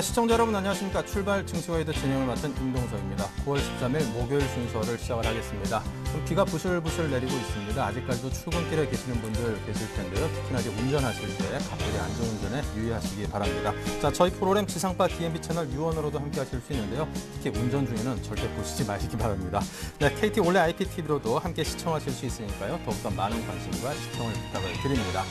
네, 시청자 여러분 안녕하십니까. 출발 증시와이드 진행을 맡은 임동서입니다. 9월 13일 목요일 순서를 시작을 하겠습니다. 좀 비가 부슬부슬 내리고 있습니다. 아직까지도 출근길에 계시는 분들 계실 텐데요. 특히나 이제 운전하실 때 각별히 안전운전에 유의하시기 바랍니다. 자, 저희 프로그램 지상파 DMB 채널 유언으로도 함께 하실 수 있는데요. 특히 운전 중에는 절대 보시지 마시기 바랍니다. 네, KT 올레 IPTV로도 함께 시청하실 수 있으니까요. 더욱더 많은 관심과 시청을 부탁을 드립니다.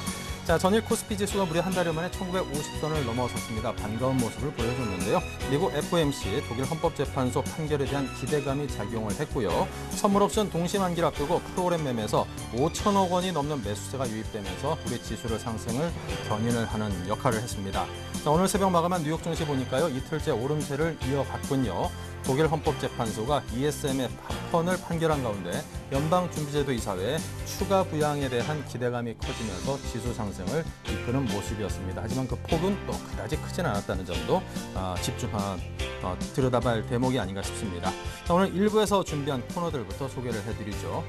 자, 전일 코스피 지수가 무려 한 달여 만에 1950선을 넘어섰습니다. 반가운 모습을 보여줬는데요. 미국 FOMC 독일 헌법재판소 판결에 대한 기대감이 작용을 했고요. 선물 옵션 동시 만기를 앞두고 프로그램 매매에서 5천억 원이 넘는 매수세가 유입되면서 우리 지수를 상승을 견인을 하는 역할을 했습니다. 자, 오늘 새벽 마감한 뉴욕 증시 보니까요. 이틀째 오름세를 이어갔군요. 독일 헌법재판소가 ESM의 파판을 판결한 가운데 연방준비제도 이사회의 추가 부양에 대한 기대감이 커지면서 지수 상승을 이끄는 모습이었습니다. 하지만 그 폭은 또 그다지 크진 않았다는 점도 들여다봐야 할 대목이 아닌가 싶습니다. 자, 오늘 1부에서 준비한 코너들부터 소개를 해드리죠.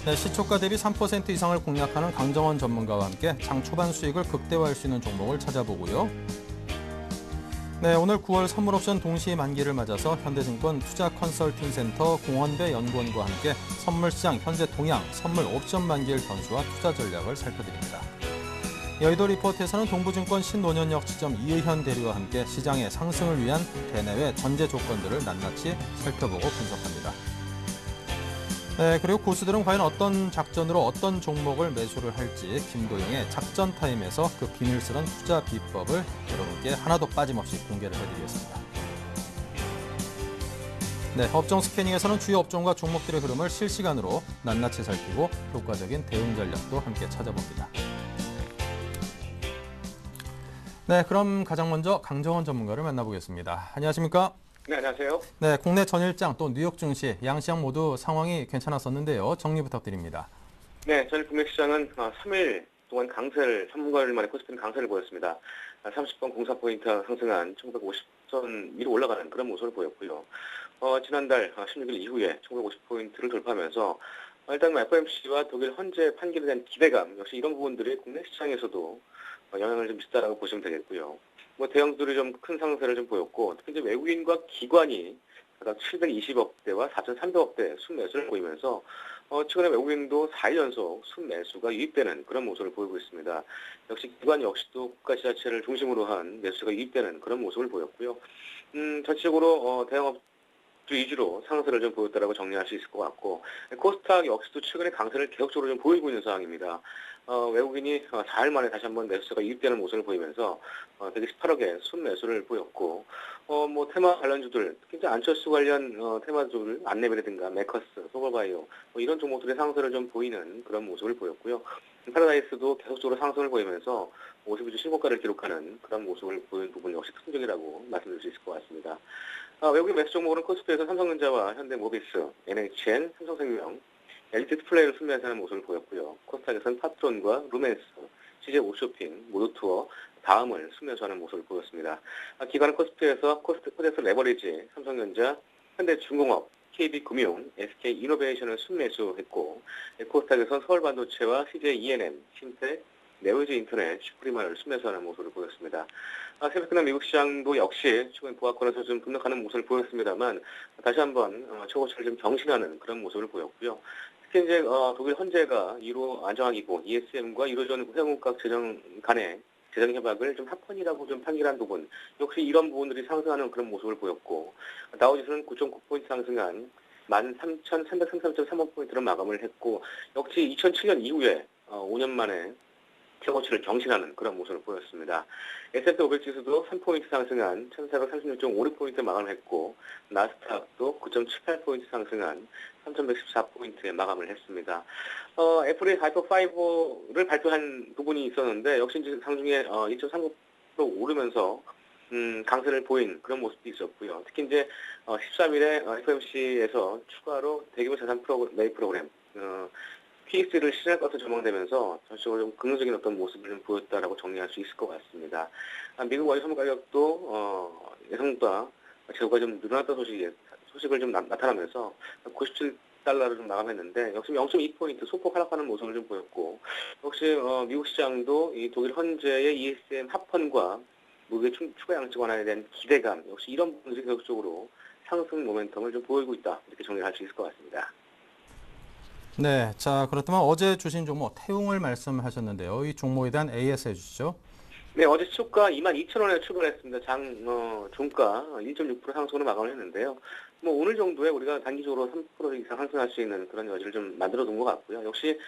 네, 시초가 대비 3% 이상을 공략하는 강정원 전문가와 함께 장 초반 수익을 극대화할 수 있는 종목을 찾아보고요. 네, 오늘 9월 선물옵션 동시 만기를 맞아서 현대증권 투자 컨설팅 센터 공원배 연구원과 함께 선물시장 현재 동향, 선물 옵션 만기일 변수와 투자 전략을 살펴드립니다. 여의도 리포트에서는 동부증권 신논현역 지점 이의현 대리와 함께 시장의 상승을 위한 대내외 전제 조건들을 낱낱이 살펴보고 분석합니다. 네, 그리고 고수들은 과연 어떤 작전으로 어떤 종목을 매수를 할지 김도영의 작전 타임에서 그 비밀스런 투자 비법을 여러분께 하나도 빠짐없이 공개를 해드리겠습니다. 네, 업종 스캐닝에서는 주요 업종과 종목들의 흐름을 실시간으로 낱낱이 살피고 효과적인 대응 전략도 함께 찾아봅니다. 네, 그럼 가장 먼저 강정원 전문가를 만나보겠습니다. 안녕하십니까? 네, 안녕하세요. 네, 국내 전일장 또 뉴욕 증시 양시장 모두 상황이 괜찮았었는데요. 정리 부탁드립니다. 네, 전일 국내 시장은 3일 동안 강세를, 3개월 만에 코스피는 강세를 보였습니다. 30번 공사포인트 상승한 1950선 위로 올라가는 그런 모습을 보였고요. 지난달 16일 이후에 1950포인트를 돌파하면서 일단 FOMC와 독일 헌재 판결에 대한 기대감, 역시 이런 부분들이 국내 시장에서도 영향을 좀 미쳤다라고 보시면 되겠고요. 대형주들이 좀 큰 상승세를 좀 보였고, 특히 이제 외국인과 기관이 각각 720억대와 4,300억대 순매수를 보이면서, 최근에 외국인도 4일 연속 순매수가 유입되는 그런 모습을 보이고 있습니다. 역시 기관 역시도 국가 지자체를 중심으로 한 매수가 유입되는 그런 모습을 보였고요. 전체적으로, 대형업주 위주로 상승세를 좀 보였다라고 정리할 수 있을 것 같고, 코스닥 역시도 최근에 강세를 계속적으로 좀 보이고 있는 상황입니다. 외국인이 4일 만에 다시 한번 매수세가 유입되는 모습을 보이면서 118억의 순매수를 보였고, 테마 관련주들, 특히 안철수 관련 테마주들, 안내비라든가 메커스, 소거바이오 이런 종목들의 상승을 좀 보이는 그런 모습을 보였고요. 파라다이스도 계속적으로 상승을 보이면서 52주 신고가를 기록하는 그런 모습을 보인 부분 역시 특징적이라고 말씀드릴 수 있을 것 같습니다. 외국인 매수 종목으는 코스피에서 삼성전자와 현대모비스, NHN, 삼성생명, LG 디스플레이를 순매수하는 모습을 보였고요. 코스닥에서는 파트론과 루멘스, CJ 옵쇼핑, 모두투어, 다음을 순매수하는 모습을 보였습니다. 기관은 코스피에서 코덱스 레버리지, 삼성전자, 현대중공업, KB금융, SK이노베이션을 순매수했고, 코스닥에서는 서울반도체와 CJ ENM, 신텍, 네오지 인터넷, 슈프리마를 순매수하는 모습을 보였습니다. 새벽 끝난 미국 시장도 역시 최근 보합권에서 좀 급락하는 모습을 보였습니다만 다시 한번 최고치를 좀 경신하는 그런 모습을 보였고요. 특히 이제 독일 헌재가 1호 안정학이고 ESM과 1호 전 회원국각 재정 간의 재정 협약을 좀 합헌이라고 좀 판결한 부분, 역시 이런 부분들이 상승하는 그런 모습을 보였고, 다우지수는 9.9포인트 상승한 13,333.3포인트로 마감을 했고, 역시 2007년 이후에 5년 만에 최고치를 경신하는 그런 모습을 보였습니다. S&P 500 지수도 3포인트 상승한 1436.56포인트 마감을 했고, 나스닥도 9.78포인트 상승한 3114포인트에 마감을 했습니다. 애플이 하이퍼5를 발표한 부분이 있었는데, 역시 이제 상중에 1.39% 오르면서 강세를 보인 그런 모습도 있었고요. 특히 이제 13일에 FOMC에서 추가로 대규모 자산 매입 프로그램, QEC를 실시할 것으로 전망되면서 전체적으로 좀 긍정적인 어떤 모습을 좀 보였다라고 정리할 수 있을 것 같습니다. 미국 원유 선물 가격도 예상보다 재고가 좀 늘어났다는 소식을 좀 나타나면서 97달러를 좀 마감했는데, 역시 0.2포인트 소폭 하락하는 모습을 좀 보였고, 역시 미국 시장도 이 독일 헌재의 ESM 합헌과 무게 추가 양적 완화에 대한 기대감, 역시 이런 부분들이 계속적으로 상승 모멘텀을 좀 보이고 있다. 이렇게 정리를 할 수 있을 것 같습니다. 네, 자 그렇다면 어제 주신 종목 태웅을 말씀하셨는데요. 이 종목에 대한 AS 해주시죠. 네, 어제 시초가 22,000원에 출발했습니다. 종가 1.6% 상승으로 마감을 했는데요. 뭐 오늘 정도에 우리가 단기적으로 3% 이상 상승할 수 있는 그런 여지를 좀 만들어 둔 것 같고요. 역시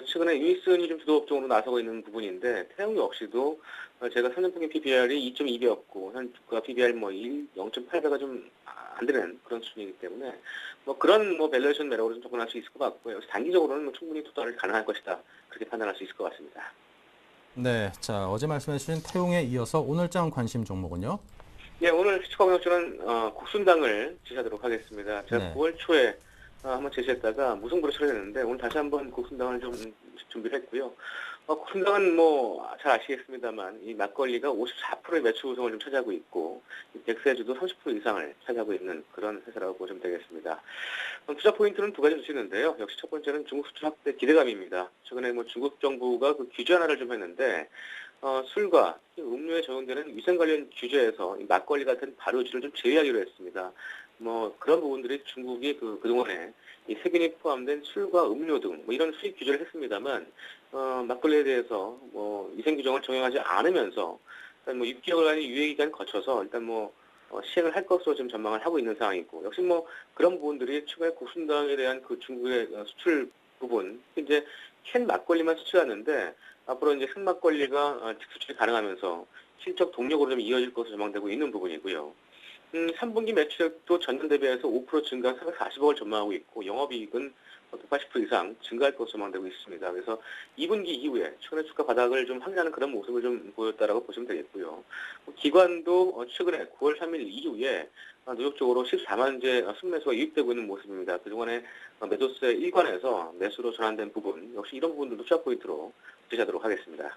최근에 유니슨이 좀 주도적으로 나서고 있는 부분인데 태용 역시도 제가 3년 평균 PBR이 2.2배였고 현 주가 PBR 0.8배가 좀 안 되는 그런 수준이기 때문에 그런 밸류에이션 매력으로 좀 접근할 수 있을 것 같고요. 역시 단기적으로는 충분히 투자를 가능할 것이다. 그렇게 판단할 수 있을 것 같습니다. 네, 자 어제 말씀해 주신 태웅에 이어서 오늘장 관심 종목은요? 네, 오늘 시가공역주는 국순당을 제시하도록 하겠습니다. 제가 네. 9월 초에 한번 제시했다가 무승부로 처리했는데 오늘 다시 한번 국순당을 좀 준비를 했고요. 국순당은 잘 아시겠습니다만 이 막걸리가 54%의 매출 우승을 좀 차지하고 있고 이 백세주도 30% 이상을 차지하고 있는 그런 회사라고 보시면 되겠습니다. 투자 포인트는 두 가지 주시는데요. 역시 첫 번째는 중국 수출 확대 기대감입니다. 최근에 중국 정부가 그 규제 하나를 좀 했는데 술과 음료에 적용되는 위생 관련 규제에서 이 막걸리 같은 발효주를 좀 제외하기로 했습니다. 그런 부분들이 중국이 그동안에 이 세균이 포함된 술과 음료 등 이런 수입 규제를 했습니다만 막걸리에 대해서 위생 규정을 적용하지 않으면서 일단 6개월간의 유예 기간 거쳐서 일단 시행을 할 것으로 좀 전망을 하고 있는 상황이고 역시 그런 부분들이 최근에 국순당에 대한 그 중국의 수출 부분 이제 캔 막걸리만 수출하는데 앞으로 이제 생막걸리가 직수출이 가능하면서 실적 동력으로 좀 이어질 것으로 전망되고 있는 부분이고요. 3분기 매출액도 전년 대비해서 5% 증가 440억을 전망하고 있고 영업이익은 180% 이상 증가할 것으로 전망되고 있습니다. 그래서 2분기 이후에 최근에 주가 바닥을 좀 확인하는 그런 모습을 좀 보였다라고 보시면 되겠고요. 기관도 최근에 9월 3일 이후에 누적적으로 14만재 순매수가 유입되고 있는 모습입니다. 그동안에 매도세 일관에서 매수로 전환된 부분, 역시 이런 부분들도 투자 포인트로 제시하도록 하겠습니다.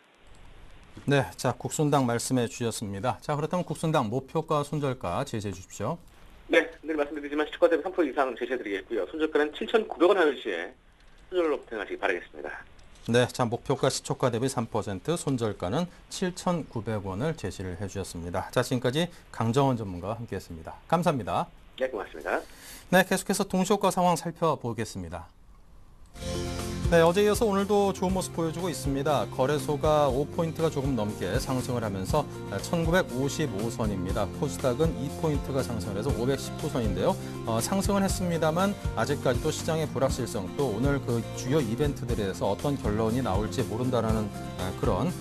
네, 자 국순당 말씀해 주셨습니다. 자 그렇다면 국순당 목표가 손절가 제시해 주십시오. 네, 늘 말씀드리지만 시초가 대비 3% 이상 제시해드리겠고요. 손절가는 7,900원 하는 시에 손절로 부탁하시기 바라겠습니다. 네, 자 목표가 시초가 대비 3%, 손절가는 7,900원을 제시를 해주셨습니다. 자 지금까지 강정원 전문가와 함께했습니다. 감사합니다. 네, 고맙습니다. 네, 계속해서 동시효과 상황 살펴보겠습니다. 네, 어제 이어서 오늘도 좋은 모습 보여주고 있습니다. 거래소가 5포인트가 조금 넘게 상승을 하면서 1955선입니다. 코스닥은 2포인트가 상승을 해서 519선인데요. 상승은 했습니다만 아직까지도 시장의 불확실성 또 오늘 그 주요 이벤트들에 대해서 어떤 결론이 나올지 모른다라는 그런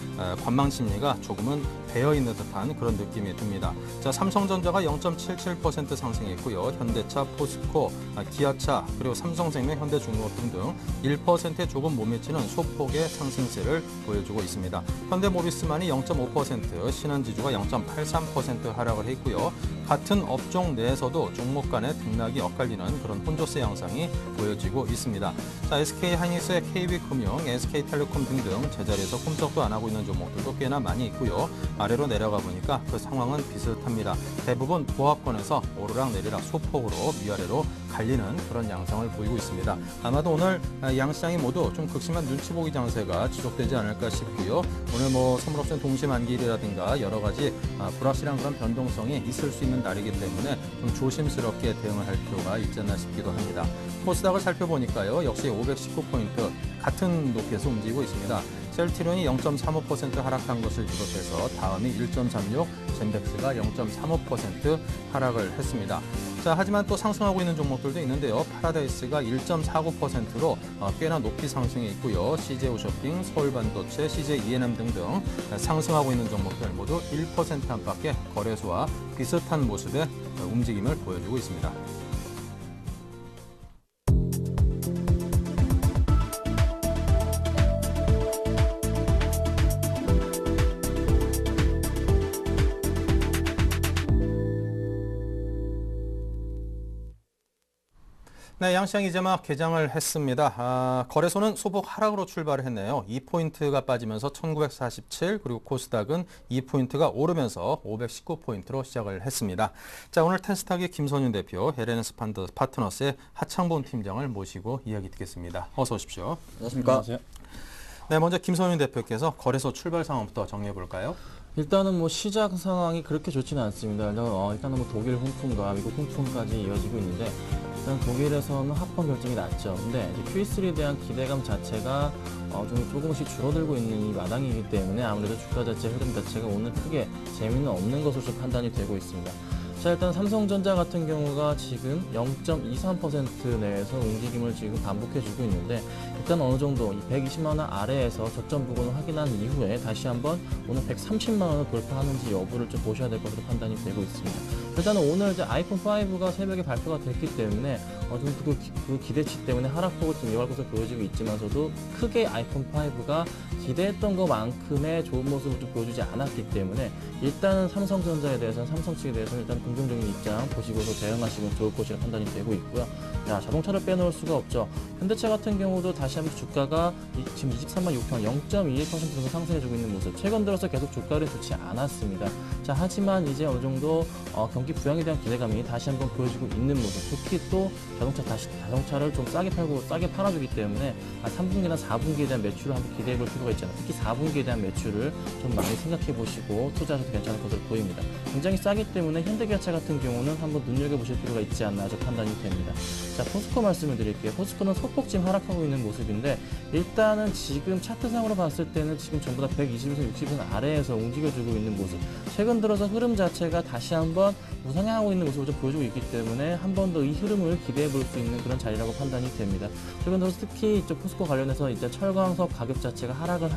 관망 심리가 조금은 배어있는 듯한 그런 느낌이 듭니다. 자, 삼성전자가 0.77% 상승했고요. 현대차, 포스코, 기아차, 그리고 삼성생명, 현대중공업 등등 1%에 조금 못 미치는 소폭의 상승세를 보여주고 있습니다. 현대모비스만이 0.5%, 신한지주가 0.83% 하락을 했고요. 같은 업종 내에서도 종목 간의 등락이 엇갈리는 그런 혼조세 양상이 보여지고 있습니다. 자, SK하이닉스, KB금융, SK텔레콤 등등 제자리에서 꼼짝도 안 하고 있는 종목들도 꽤나 많이 있고요. 아래로 내려가 보니까 그 상황은 비슷합니다. 대부분 보합권에서 오르락내리락 소폭으로 위아래로 갈리는 그런 양상을 보이고 있습니다. 아마도 오늘 양시장이 모두 좀 극심한 눈치 보기 장세가 지속되지 않을까 싶고요. 오늘 선물옵션 동시 만기일이라든가 여러 가지 불확실한 그런 변동성이 있을 수 있는 날이기 때문에 좀 조심스럽게 대응을 할 필요가 있지 않나 싶기도 합니다. 코스닥을 살펴보니까요. 역시 519포인트 같은 높이에서 움직이고 있습니다. 셀트리온이 0.35% 하락한 것을 비롯해서 다음이 1.36, 젠백스가 0.35% 하락을 했습니다. 자, 하지만 또 상승하고 있는 종목들도 있는데요. 파라다이스가 1.49%로 꽤나 높이 상승해 있고요. CJ홈쇼핑, 서울반도체, CJ E&M 등등 상승하고 있는 종목들 모두 1% 안팎의 거래소와 비슷한 모습의 움직임을 보여주고 있습니다. 네, 양시장 이제 막 개장을 했습니다. 거래소는 소폭 하락으로 출발을 했네요. 2포인트가 빠지면서 1947, 그리고 코스닥은 2포인트가 오르면서 519포인트로 시작을 했습니다. 자, 오늘 텐스탁의 김선윤 대표, 헤레네스 파트너스의 하창본 팀장을 모시고 이야기 듣겠습니다. 어서 오십시오. 안녕하십니까. 네, 먼저 김선윤 대표께서 거래소 출발 상황부터 정리해 볼까요? 일단은 뭐 시작 상황이 그렇게 좋지는 않습니다. 일단은 뭐 독일 훈풍과 미국 훈풍까지 이어지고 있는데 일단 독일에서는 합법 결정이 났죠. 근데 이제 Q3에 대한 기대감 자체가 좀 조금씩 줄어들고 있는 이 마당이기 때문에 아무래도 주가 자체 흐름 자체가 오늘 크게 재미는 없는 것으로 좀 판단이 되고 있습니다. 자, 일단 삼성전자 같은 경우가 지금 0.23% 내에서 움직임을 지금 반복해주고 있는데 일단 어느 정도 이 120만 원 아래에서 저점 부근을 확인한 이후에 다시 한번 오늘 130만 원을 돌파하는지 여부를 좀 보셔야 될 것으로 판단이 되고 있습니다. 일단은 오늘 이제 아이폰 5가 새벽에 발표가 됐기 때문에 좀 그 기대치 때문에 하락폭을 좀 이어갈 것으로 보여지고 있지만서도 크게 아이폰 5가 기대했던 것만큼의 좋은 모습을 좀 보여주지 않았기 때문에 일단은 삼성전자에 대해서는 삼성 측에 대해서는 일단 긍정적인 입장 보시고서 대응하시면 좋을 것이라 판단이 되고 있고요. 자, 자동차를 빼놓을 수가 없죠. 현대차 같은 경우도 다시 한번 주가가 지금 23만 6천 0.21% 정도 상승해주고 있는 모습. 최근 들어서 계속 주가를 좋지 않았습니다. 자, 하지만 이제 어느 정도 경기 부양에 대한 기대감이 다시 한번 보여지고 있는 모습. 특히 또 자동차를 좀 싸게 팔아주기 때문에 3분기나 4분기에 대한 매출을 한번 기대해 볼 필요가 있잖아요. 특히 4분기에 대한 매출을 좀 많이 생각해 보시고 투자하셔도 괜찮을 것으로 보입니다. 굉장히 싸기 때문에 현대기아차 같은 경우는 한번 눈여겨보실 필요가 있지 않나 저 판단이 됩니다. 자, 포스코 말씀을 드릴게요. 포스코는 소폭 지금 하락하고 있는 모습인데 일단은 지금 차트상으로 봤을 때는 지금 전부 다 120에서 60선 아래에서 움직여주고 있는 모습. 최근 들어서 흐름 자체가 다시 한번 우상향하고 있는 모습을 좀 보여주고 있기 때문에 한 번 더 이 흐름을 기대해 볼 수 있는 그런 자리라고 판단이 됩니다. 최근 들어서 특히 이쪽 포스코 관련해서 이제 철광석 가격 자체가 하락을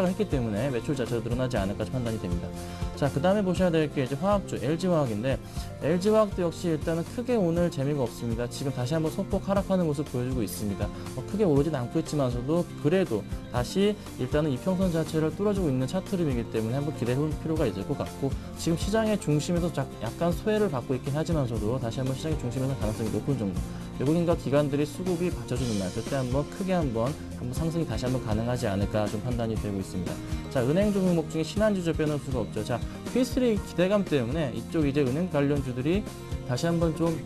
했기 때문에 매출 자체가 늘어나지 않을까 판단이 됩니다. 자, 그 다음에 보셔야 될 게 이제 화학주 LG화학인데 LG화학도 역시 일단은 크게 오늘 재미가 없습니다. 지금 다시 한번 소폭 하락하는 모습 보여주고 있습니다. 크게 오르진 않고 있지만서도 그래도 다시 일단은 이평선 자체를 뚫어주고 있는 차트 흐름이기 때문에 한번 기대해 볼 필요가 있을 것 같고 지금 시장의 중심에서 약간 소외를 받고 있긴 하지만서도 다시 한번 시장의 중심에서 가능성이 높은 정도. 외국인과 기관들이 수급이 받쳐주는 날 그때 한번 크게 한번 상승이 다시 한번 가능하지 않을까 좀 판단이 되고 있습니다. 자, 은행 종목 중에 신한주주 빼놓을 수가 없죠. 자, Q3 기대감 때문에 이쪽 이제 은행 관련주들이 다시 한번 좀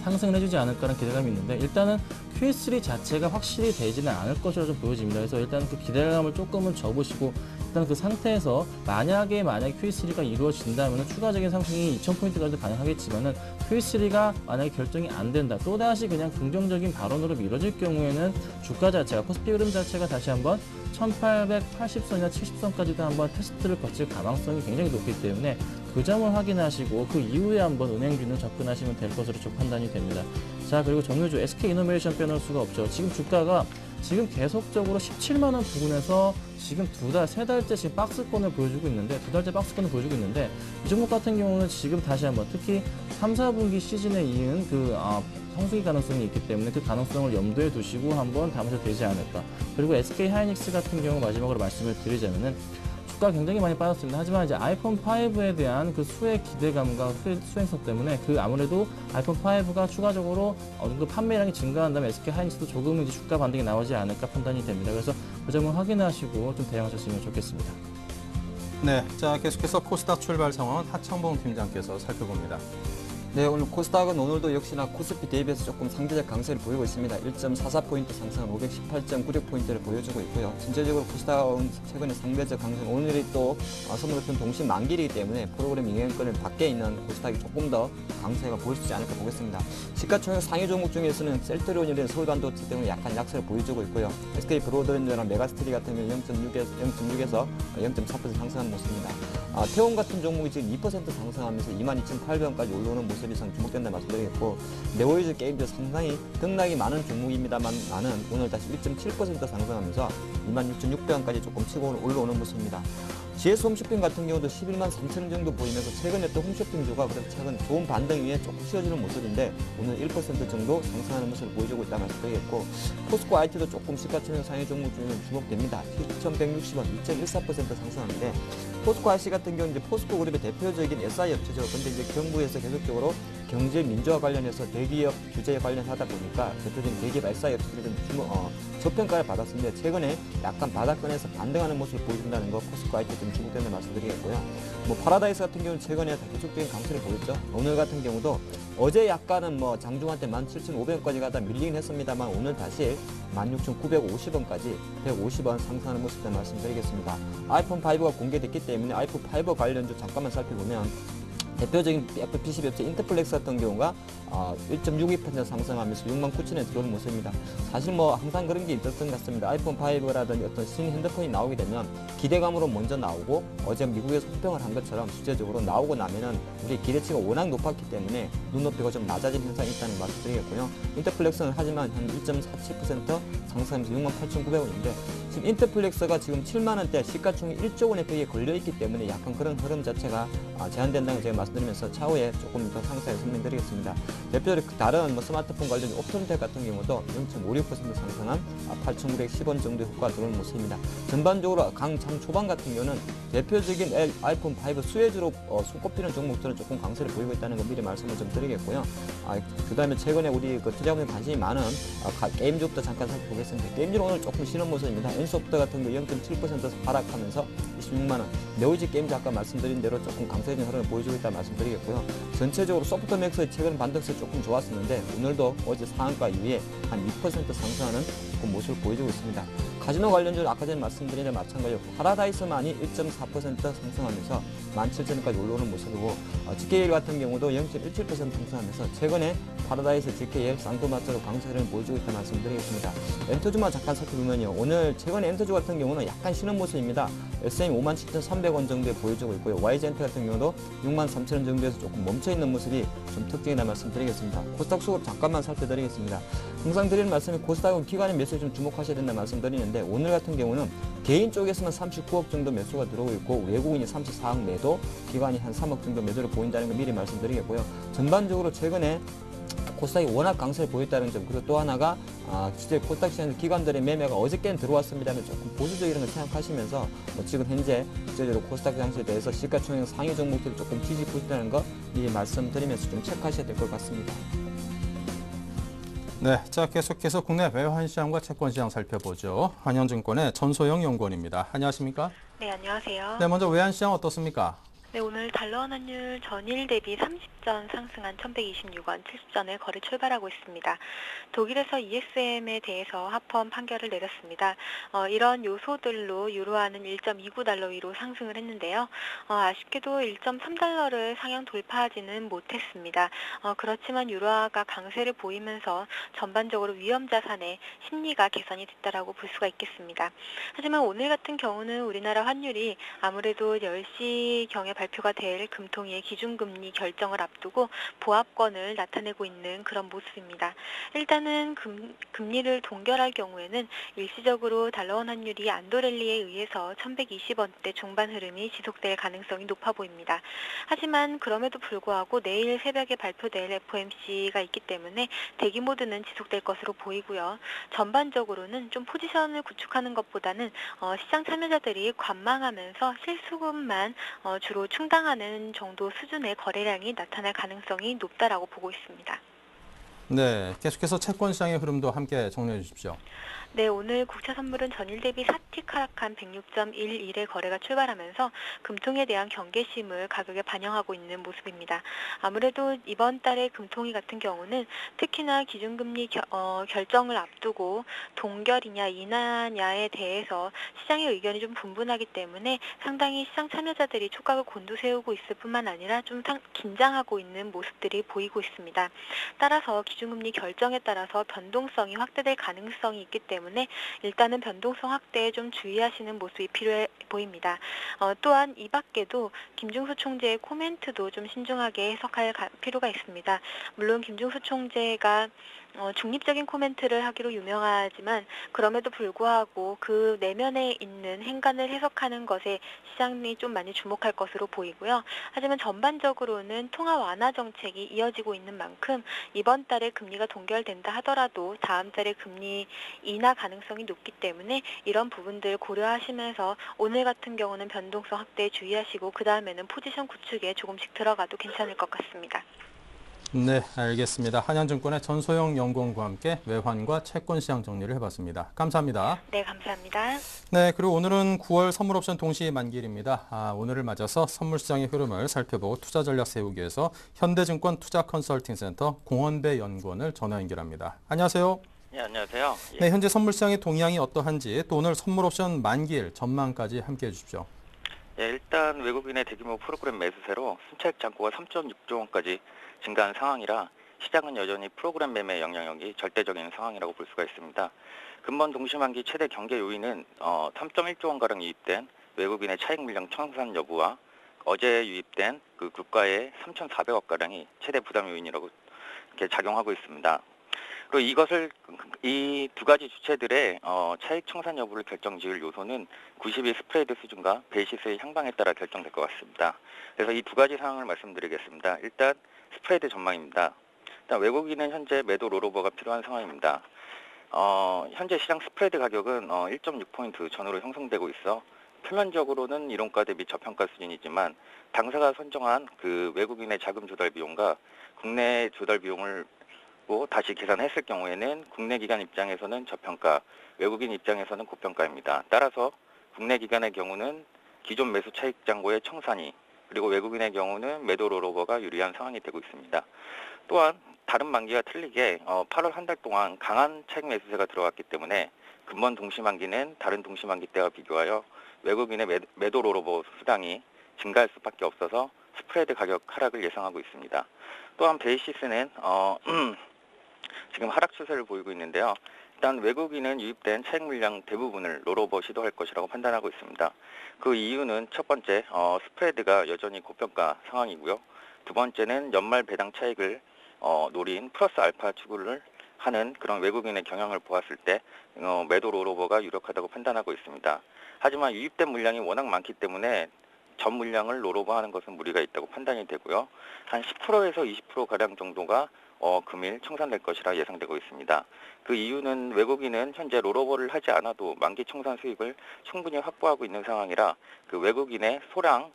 상승을 해주지 않을까라는 기대감이 있는데 일단은 Q3 자체가 확실히 되지는 않을 것이라 좀 보여집니다. 그래서 일단 그 기대감을 조금은 접으시고 일단 그 상태에서 만약에 Q3가 이루어진다면 추가적인 상승이 2,000포인트까지 가능하겠지만은 Q3가 만약에 결정이 안 된다 또다시 그냥 긍정적인 발언으로 미뤄질 경우에는 주가 자체가 코스피 흐름 자체가 다시 한번 1880선이나 70선까지도 한번 테스트를 거칠 가능성이 굉장히 높기 때문에 그 점을 확인하시고 그 이후에 한번 은행주는 접근하시면 될 것으로 좀 판단이 됩니다. 자, 그리고 정유주 SK이노베이션 빼놓을 수가 없죠. 지금 주가가 지금 계속적으로 17만 원 부근에서 지금 세 달째 지금 박스권을 보여주고 있는데 이 종목 같은 경우는 지금 다시 한번 특히 3, 4분기 시즌에 이은 성수기 가능성이 있기 때문에 그 가능성을 염두에 두시고 한번 담으셔도 되지 않을까. 그리고 SK 하이닉스 같은 경우 마지막으로 말씀을 드리자면은 주가 굉장히 많이 빠졌습니다. 하지만 이제 아이폰 5에 대한 그 수의 기대감과 수행성 때문에 아무래도 아이폰 5가 추가적으로 어느 정도 판매량이 증가한다면 SK 하이닉스도 조금 이제 주가 반등이 나오지 않을까 판단이 됩니다. 그래서 그 점을 확인하시고 좀 대응하셨으면 좋겠습니다. 네, 자 계속해서 코스닥 출발 상황은 하창봉 팀장께서 살펴봅니다. 네, 오늘 코스닥은 오늘도 역시나 코스피 대비해서 조금 상대적 강세를 보이고 있습니다. 1.44포인트 상승한 518.96포인트를 보여주고 있고요. 전체적으로 코스닥은 최근에 상대적 강세, 오늘이 또 선물편 동시 만기이기 때문에 프로그램 영향권을 밖에 있는 코스닥이 조금 더 강세가 보일 수 있지 않을까 보겠습니다. 시가총액 상위 종목 중에서는 셀트리온이라는 서울반도체 때문에 약간 약세를 보여주고 있고요. SK 브로드밴드랑 메가스터디 같은 경우는 0.6에서 0.4% 상승한 모습입니다. 태온 같은 종목이 지금 2% 상승하면서 22,800원까지 올라오는 모습이 주목된다 말씀드리겠고, 네오이즈 게임도 상당히 등락이 많은 종목입니다만 오늘 다시 1.7% 상승하면서 26,600원까지 조금 치고 올라오는 모습입니다. GS 홈쇼핑 같은 경우도 11만 3천 정도 보이면서 최근에 또 홈쇼핑주가 그래서 최근 좋은 반등 위에 조금 쉬어지는 모습인데 오늘 1% 정도 상승하는 모습을 보여주고 있다 말씀드리겠고, 포스코 IT도 조금 시가총액 상위 종목 중에 주목됩니다. 7,160원 2.14% 상승하는데 포스코 IC 같은 경우는 이제 포스코 그룹의 대표적인 SI 업체죠. 근데 이제 정부에서 계속적으로 경제 민주화 관련해서 대기업 규제에 관련하다 보니까 대표적인 대기업 SI 업체들이 좀 저평가를 받았는데 최근에 약간 바닥권에서 반등하는 모습을 보여준다는 거 코스코 IT 좀 주목된다는 말씀드리겠고요. 뭐 파라다이스 같은 경우는 최근에 계속적인 강세를 보였죠. 오늘 같은 경우도 어제 약간은 뭐 장중한 때 17,500원까지 가다 밀리긴 했습니다만 오늘 다시 16,950원까지 150원 상승하는 모습을 말씀드리겠습니다. 아이폰 5가 공개됐기 때문에 아이폰 5 관련주 잠깐만 살펴보면 대표적인 애플 PC 업체 인터플렉스 같은 경우가 1.62% 상승하면서 69,000원에 들어오는 모습입니다. 사실 뭐 항상 그런 게 있었던 것 같습니다. 아이폰 5라든지 어떤 신인 핸드폰이 나오게 되면 기대감으로 먼저 나오고 어제 미국에서 호평을 한 것처럼 실제적으로 나오고 나면은 우리 기대치가 워낙 높았기 때문에 눈높이가 좀 낮아진 현상이 있다는 말씀 드리겠고요. 인터플렉스는 하지만 한 1.47% 상승하면서 68,900원인데 지금 인터플렉스가 지금 7만원대 시가총액 1조 원의 벽에 걸려있기 때문에 약간 그런 흐름 자체가 제한된다는 걸 제가 말씀드리면서 차후에 조금 더 상세하게 설명드리겠습니다. 대표적으로 다른 뭐 스마트폰 관련 옵톤텍 같은 경우도 0.56% 상승한 8,910원 정도의 효과가 들어오는 모습입니다. 전반적으로 장 초반 같은 경우는 대표적인 아이폰 5 수혜주로 손꼽히는 종목들은 조금 강세를 보이고 있다는 거 미리 말씀을 좀 드리겠고요. 그 다음에 최근에 우리 투자자분들 관심이 많은 게임주부터 잠깐 살펴보겠습니다. 게임주는 오늘 조금 쉬는 모습입니다. 엔소프트 같은 경우 0.7% 하락하면서 26만원. 네오지 게임주 아까 말씀드린 대로 조금 강세적인 흐름을 보여주고 있다는 말씀드리겠고요. 전체적으로 소프트맥스의 최근 반등세 조금 좋았었는데 오늘도 어제 상한가 이후에 한 2% 상승하는 그런 모습을 보여주고 있습니다. 카지노 관련주 아까 전에 말씀드린 데 마찬가지로 파라다이스만이 1.4% 상승하면서 17,000원까지 올라오는 모습이고 GKL 같은 경우도 0.17% 상승하면서 최근에 파라다이스, GKL, 쌍도마차로 강세를 보여주고 있다는 말씀드리겠습니다. 엔터주만 잠깐 살펴보면요. 오늘 최근에 엔터주 같은 경우는 약간 쉬는 모습입니다. SM 57,300원 정도에 보여주고 있고요. YG엔트 같은 경우도 63,000원 정도에서 조금 멈춰있는 모습이 좀 특징이라 말씀드리겠습니다. 코스닥 수급 잠깐만 살펴드리겠습니다. 항상 드리는 말씀이 코스닥은 기관의 매수에 좀 주목하셔야 된다는 말씀드리는데 오늘 같은 경우는 개인 쪽에서만 39억 정도 매수가 들어오고 있고 외국인이 34억 매도, 기관이 한 3억 정도 매도를 보인다는 거 미리 말씀드리겠고요. 전반적으로 최근에 코스닥이 워낙 강세를 보였다는 점, 그리고 또 하나가 실제 코스닥 시장에서 기관들의 매매가 어저께는 들어왔습니다면 조금 보수적이라는 걸 생각하시면서 지금 현재 실제로 코스닥 장세에 대해서 시가총액 상위 종목들이 조금 뒤집고 있다는 거 미리 말씀드리면서 좀 체크하셔야 될 것 같습니다. 네, 자 계속해서 국내 외환시장과 채권시장 살펴보죠. 한현증권의 전소영 연구원입니다. 안녕하십니까? 네, 안녕하세요. 네, 먼저 외환시장 어떻습니까? 네, 오늘 달러 환율 전일 대비 30전 상승한 1,126원 70전을 거래 출발하고 있습니다. 독일에서 ESM에 대해서 합헌 판결을 내렸습니다. 이런 요소들로 유로화는 1.29달러 위로 상승을 했는데요. 아쉽게도 1.3달러를 상향 돌파하지는 못했습니다. 그렇지만 유로화가 강세를 보이면서 전반적으로 위험자산의 심리가 개선이 됐다라고 볼 수가 있겠습니다. 하지만 오늘 같은 경우는 우리나라 환율이 아무래도 10시경에 발표가 될 금통위의 기준금리 결정을 앞두고 보합권을 나타내고 있는 그런 모습입니다. 일단은 금리를 동결할 경우에는 일시적으로 달러원 환율이 안도랠리에 의해서 1120원대 중반 흐름이 지속될 가능성이 높아 보입니다. 하지만 그럼에도 불구하고 내일 새벽에 발표될 FOMC가 있기 때문에 대기 모드는 지속될 것으로 보이고요. 전반적으로는 좀 포지션을 구축하는 것보다는 시장 참여자들이 관망하면서 실수급만 주로 충당하는 정도 수준의 거래량이 나타날 가능성이 높다라고 보고 있습니다. 네, 계속해서 채권시장의 흐름도 함께 정리해 주십시오. 네, 오늘 국채 선물은 전일 대비 사틱 하락한 106.11의 거래가 출발하면서 금통에 대한 경계심을 가격에 반영하고 있는 모습입니다. 아무래도 이번 달에 금통위 같은 경우는 특히나 기준금리 결정을 앞두고 동결이냐 인하냐에 대해서 시장의 의견이 좀 분분하기 때문에 상당히 시장 참여자들이 촉각을 곤두세우고 있을 뿐만 아니라 좀 긴장하고 있는 모습들이 보이고 있습니다. 따라서 기준금리 결정에 따라서 변동성이 확대될 가능성이 있기 때문에 일단은 변동성 확대에 좀 주의하시는 모습이 필요해 보입니다. 또한 이 밖에도 김중수 총재의 코멘트도 좀 신중하게 해석할 필요가 있습니다. 물론 김중수 총재가 중립적인 코멘트를 하기로 유명하지만 그럼에도 불구하고 그 내면에 있는 행간을 해석하는 것에 시장이 좀 많이 주목할 것으로 보이고요. 하지만 전반적으로는 통화 완화 정책이 이어지고 있는 만큼 이번 달에 금리가 동결된다 하더라도 다음 달에 금리 인하 가능성이 높기 때문에 이런 부분들 고려하시면서 오늘 같은 경우는 변동성 확대에 주의하시고 그 다음에는 포지션 구축에 조금씩 들어가도 괜찮을 것 같습니다. 네, 알겠습니다. 한양증권의 전소영 연구원과 함께 외환과 채권 시장 정리를 해봤습니다. 감사합니다. 네, 감사합니다. 네, 그리고 오늘은 9월 선물옵션 동시 만기일입니다. 오늘을 맞아서 선물 시장의 흐름을 살펴보고 투자 전략 세우기 위해서 현대증권 투자 컨설팅센터 공원배 연구원을 전화 연결합니다. 안녕하세요. 네, 안녕하세요. 예. 네, 현재 선물 시장의 동향이 어떠한지 또 오늘 선물옵션 만기일 전망까지 함께해 주십시오. 예, 일단 외국인의 대규모 프로그램 매수세로 순차익 잔고가 3.6조 원까지 증가한 상황이라 시장은 여전히 프로그램 매매 영향력이 절대적인 상황이라고 볼 수가 있습니다. 근본 동시만기 최대 경계 요인은 3.1조 원가량 유입된 외국인의 차익 물량 청산 여부와 어제 유입된 그 국가의 3,400억 가량이 최대 부담 요인이라고 이렇게 작용하고 있습니다. 그리고 이 두 가지 주체들의 차익 청산 여부를 결정지을 요소는 90일 스프레드 수준과 베이시스의 향방에 따라 결정될 것 같습니다. 그래서 이 두 가지 상황을 말씀드리겠습니다. 일단 스프레드 전망입니다. 일단 외국인은 현재 매도 롤오버가 필요한 상황입니다. 현재 시장 스프레드 가격은 1.6포인트 전후로 형성되고 있어 표면적으로는 이론가 대비 저평가 수준이지만 당사가 선정한 그 외국인의 자금 조달 비용과 국내 조달 비용을 다시 계산했을 경우에는 국내 기관 입장에서는 저평가, 외국인 입장에서는 고평가입니다. 따라서 국내 기관의 경우는 기존 매수 차익 잔고의 청산이, 그리고 외국인의 경우는 매도 롤오버가 유리한 상황이 되고 있습니다. 또한 다른 만기와 틀리게 8월 한 달 동안 강한 차익 매수세가 들어갔기 때문에 근본 동시만기는 다른 동시만기 때와 비교하여 외국인의 매도 롤오버 수당이 증가할 수밖에 없어서 스프레드 가격 하락을 예상하고 있습니다. 또한 베이시스는 지금 하락 추세를 보이고 있는데요. 일단 외국인은 유입된 차익 물량 대부분을 롤오버 시도할 것이라고 판단하고 있습니다. 그 이유는 첫 번째, 스프레드가 여전히 고평가 상황이고요. 두 번째는 연말 배당 차익을 노린 플러스 알파 추구를 하는 그런 외국인의 경향을 보았을 때 매도 롤오버가 유력하다고 판단하고 있습니다. 하지만 유입된 물량이 워낙 많기 때문에 전 물량을 롤오버하는 것은 무리가 있다고 판단이 되고요. 한 10%에서 20%가량 정도가 금일 청산될 것이라 예상되고 있습니다. 그 이유는 외국인은 현재 롤오버를 하지 않아도 만기 청산 수익을 충분히 확보하고 있는 상황이라 그 외국인의 소량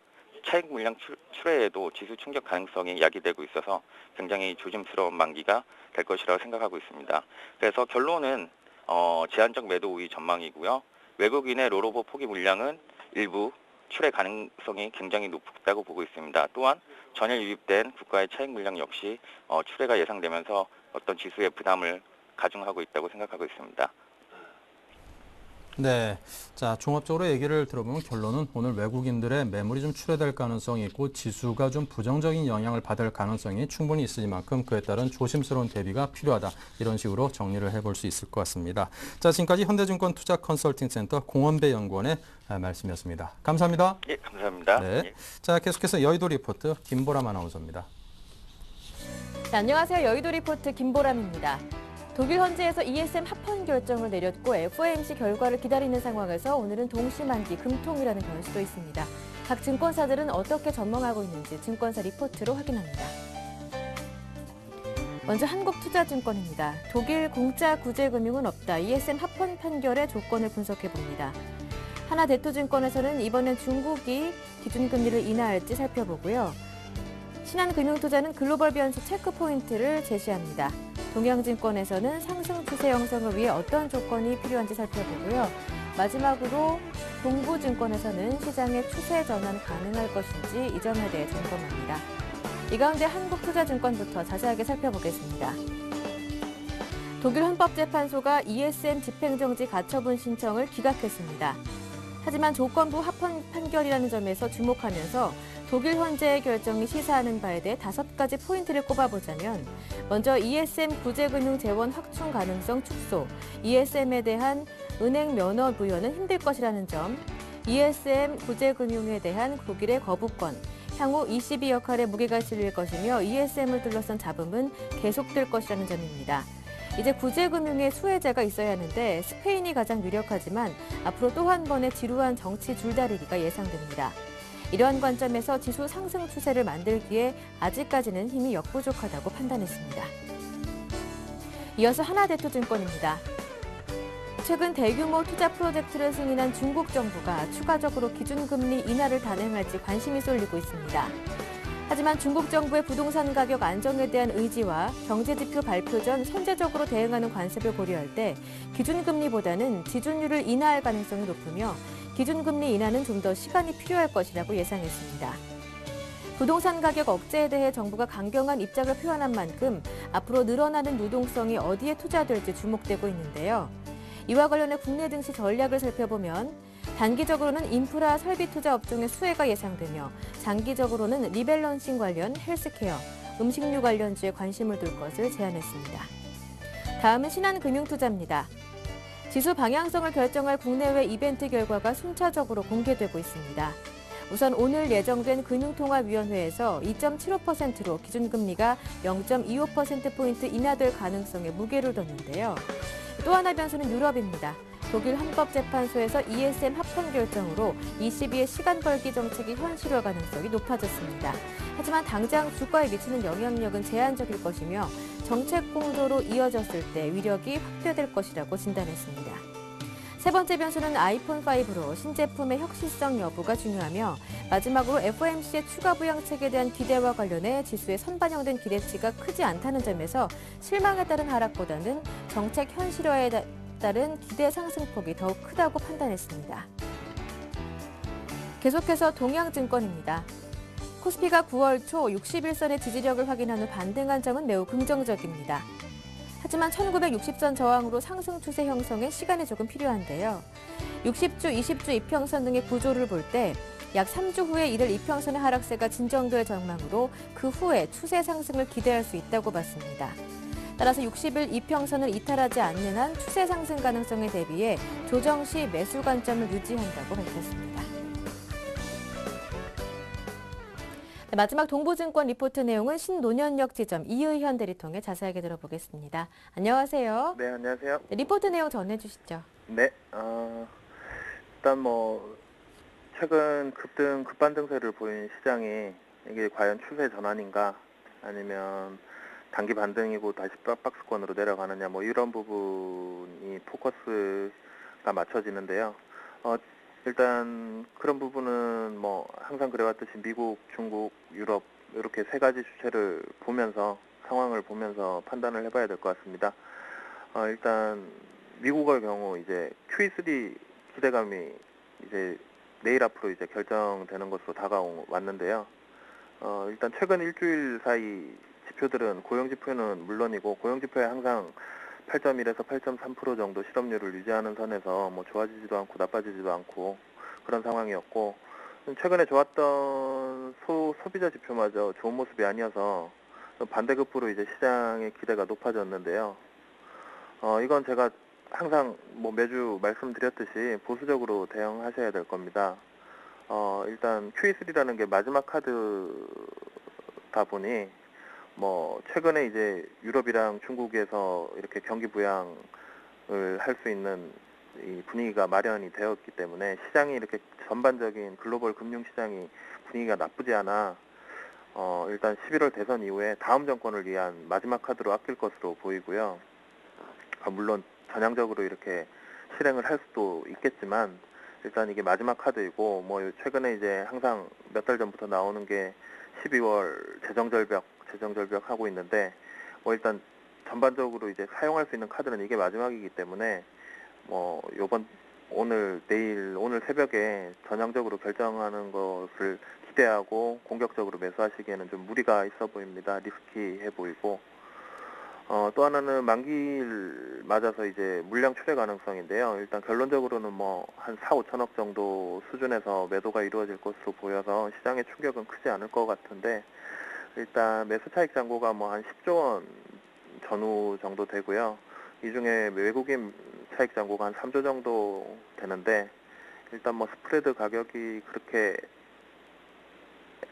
차익 물량 출회에도 지수 충격 가능성이 야기되고 있어서 굉장히 조심스러운 만기가 될 것이라고 생각하고 있습니다. 그래서 결론은 제한적 매도 우위 전망이고요. 외국인의 롤오버 포기 물량은 일부 출회 가능성이 굉장히 높다고 보고 있습니다. 또한 전일 유입된 국가의 차익 물량 역시 출회가 예상되면서 어떤 지수의 부담을 가중하고 있다고 생각하고 있습니다. 네, 자 종합적으로 얘기를 들어보면 결론은 오늘 외국인들의 매물이 좀 출회될 가능성이 있고 지수가 좀 부정적인 영향을 받을 가능성이 충분히 있으니만큼 그에 따른 조심스러운 대비가 필요하다. 이런 식으로 정리를 해볼 수 있을 것 같습니다. 자, 지금까지 현대증권 투자 컨설팅센터 공원배 연구원의 말씀이었습니다. 감사합니다. 예, 감사합니다. 네, 예. 자 계속해서 여의도 리포트 김보람 아나운서입니다. 네, 안녕하세요. 여의도 리포트 김보람입니다. 독일 현지에서 ESM 합헌 결정을 내렸고 FOMC 결과를 기다리는 상황에서 오늘은 동시만기 금통이라는 변수도 있습니다. 각 증권사들은 어떻게 전망하고 있는지 증권사 리포트로 확인합니다. 먼저 한국투자증권입니다. 독일 공짜 구제금융은 없다. ESM 합헌 판결의 조건을 분석해봅니다. 하나대투증권에서는 이번엔 중국이 기준금리를 인하할지 살펴보고요. 신한금융투자는 글로벌 변수 체크포인트를 제시합니다. 동양증권에서는 상승 추세 형성을 위해 어떤 조건이 필요한지 살펴보고요. 마지막으로 동부증권에서는 시장의 추세 전환 가능할 것인지 이 점에 대해 점검합니다. 이 가운데 한국투자증권부터 자세하게 살펴보겠습니다. 독일 헌법재판소가 ESM 집행정지 가처분 신청을 기각했습니다. 하지만 조건부 합헌 판결이라는 점에서 주목하면서 독일 헌재의 결정이 시사하는 바에 대해 5가지 포인트를 꼽아보자면 먼저 ESM 구제금융 재원 확충 가능성 축소, ESM에 대한 은행 면허 부여는 힘들 것이라는 점, ESM 구제금융에 대한 독일의 거부권, 향후 ECB 역할에 무게가 실릴 것이며 ESM을 둘러싼 잡음은 계속될 것이라는 점입니다. 이제 구제금융의 수혜자가 있어야 하는데 스페인이 가장 유력하지만 앞으로 또 한 번의 지루한 정치 줄다리기가 예상됩니다. 이러한 관점에서 지수 상승 추세를 만들기에 아직까지는 힘이 역부족하다고 판단했습니다. 이어서 하나대투증권입니다. 최근 대규모 투자 프로젝트를 승인한 중국 정부가 추가적으로 기준금리 인하를 단행할지 관심이 쏠리고 있습니다. 하지만 중국 정부의 부동산 가격 안정에 대한 의지와 경제지표 발표 전 선제적으로 대응하는 관습을 고려할 때 기준금리보다는 지준율을 인하할 가능성이 높으며 기준금리 인하는 좀 더 시간이 필요할 것이라고 예상했습니다. 부동산 가격 억제에 대해 정부가 강경한 입장을 표현한 만큼 앞으로 늘어나는 유동성이 어디에 투자될지 주목되고 있는데요. 이와 관련해 국내 증시 전략을 살펴보면 단기적으로는 인프라 설비 투자 업종의 수혜가 예상되며 장기적으로는 리밸런싱 관련 헬스케어, 음식료 관련주에 관심을 둘 것을 제안했습니다. 다음은 신한금융투자입니다. 지수 방향성을 결정할 국내외 이벤트 결과가 순차적으로 공개되고 있습니다. 우선 오늘 예정된 금융통화위원회에서 2.75%로 기준금리가 0.25%포인트 인하될 가능성에 무게를 뒀는데요. 또 하나 변수는 유럽입니다. 독일 헌법재판소에서 ESM 합헌 결정으로 22의 시간 벌기 정책이 현실화 가능성이 높아졌습니다. 하지만 당장 주가에 미치는 영향력은 제한적일 것이며 정책 공조로 이어졌을 때 위력이 확대될 것이라고 진단했습니다. 세 번째 변수는 아이폰5로 신제품의 혁신성 여부가 중요하며 마지막으로 FOMC의 추가 부양책에 대한 기대와 관련해 지수에 선반영된 기대치가 크지 않다는 점에서 실망에 따른 하락보다는 정책 현실화에 따른 기대 상승폭이 더욱 크다고 판단했습니다. 계속해서 동양증권입니다. 코스피가 9월 초 61선의 지지력을 확인한 후 반등한 점은 매우 긍정적입니다. 하지만 1960선 저항으로 상승 추세 형성에 시간이 조금 필요한데요. 60주, 20주 이평선 등의 구조를 볼 때 약 3주 후에 이를 이평선의 하락세가 진정될 전망으로 그 후에 추세 상승을 기대할 수 있다고 봤습니다. 따라서 60일 이평선을 이탈하지 않는 한 추세 상승 가능성에 대비해 조정 시 매수 관점을 유지한다고 밝혔습니다. 마지막 동부증권 리포트 내용은 신논현역 지점 이의현 대리 통해 자세하게 들어보겠습니다. 안녕하세요. 네, 안녕하세요. 리포트 내용 전해주시죠. 네, 일단 최근 급반등세를 보인 시장이 이게 과연 추세 전환인가 아니면 단기 반등이고 다시 박스권으로 내려가느냐 이런 부분이 포커스가 맞춰지는데요. 일단 그런 부분은 항상 그래왔듯이 미국, 중국, 유럽 이렇게 세 가지 주체를 보면서 상황을 보면서 판단을 해봐야 될 것 같습니다. 일단 미국의 경우 이제 QE3 기대감이 이제 내일 앞으로 이제 결정되는 것으로 다가왔는데요. 일단 최근 일주일 사이 지표들은 고용지표는 물론이고 고용지표에 항상 8.1에서 8.3% 정도 실업률을 유지하는 선에서 좋아지지도 않고 나빠지지도 않고 그런 상황이었고 최근에 좋았던 소비자 지표마저 좋은 모습이 아니어서 반대급부로 이제 시장의 기대가 높아졌는데요. 이건 제가 항상 매주 말씀드렸듯이 보수적으로 대응하셔야 될 겁니다. 일단 QE3라는 게 마지막 카드다 보니 최근에 이제 유럽이랑 중국에서 이렇게 경기 부양을 할 수 있는 이 분위기가 마련이 되었기 때문에 시장이 이렇게 전반적인 글로벌 금융시장이 분위기가 나쁘지 않아 일단 11월 대선 이후에 다음 정권을 위한 마지막 카드로 아낄 것으로 보이고요. 물론 전향적으로 이렇게 실행을 할 수도 있겠지만 일단 이게 마지막 카드이고 최근에 이제 항상 몇 달 전부터 나오는 게 12월 재정절벽 하고 있는데 일단 전반적으로 이제 사용할 수 있는 카드는 이게 마지막이기 때문에 오늘 새벽에 전향적으로 결정하는 것을 기대하고 공격적으로 매수하시기에는 좀 무리가 있어 보입니다. 리스키해 보이고 또 하나는 만기를 맞아서 이제 물량 출회 가능성인데요. 일단 결론적으로는 한 4, 5천억 정도 수준에서 매도가 이루어질 것으로 보여서 시장의 충격은 크지 않을 것 같은데 일단 매수 차익 잔고가 한 10조 원 전후 정도 되고요. 이 중에 외국인 차익 잔고가 한 3조 정도 되는데 일단 스프레드 가격이 그렇게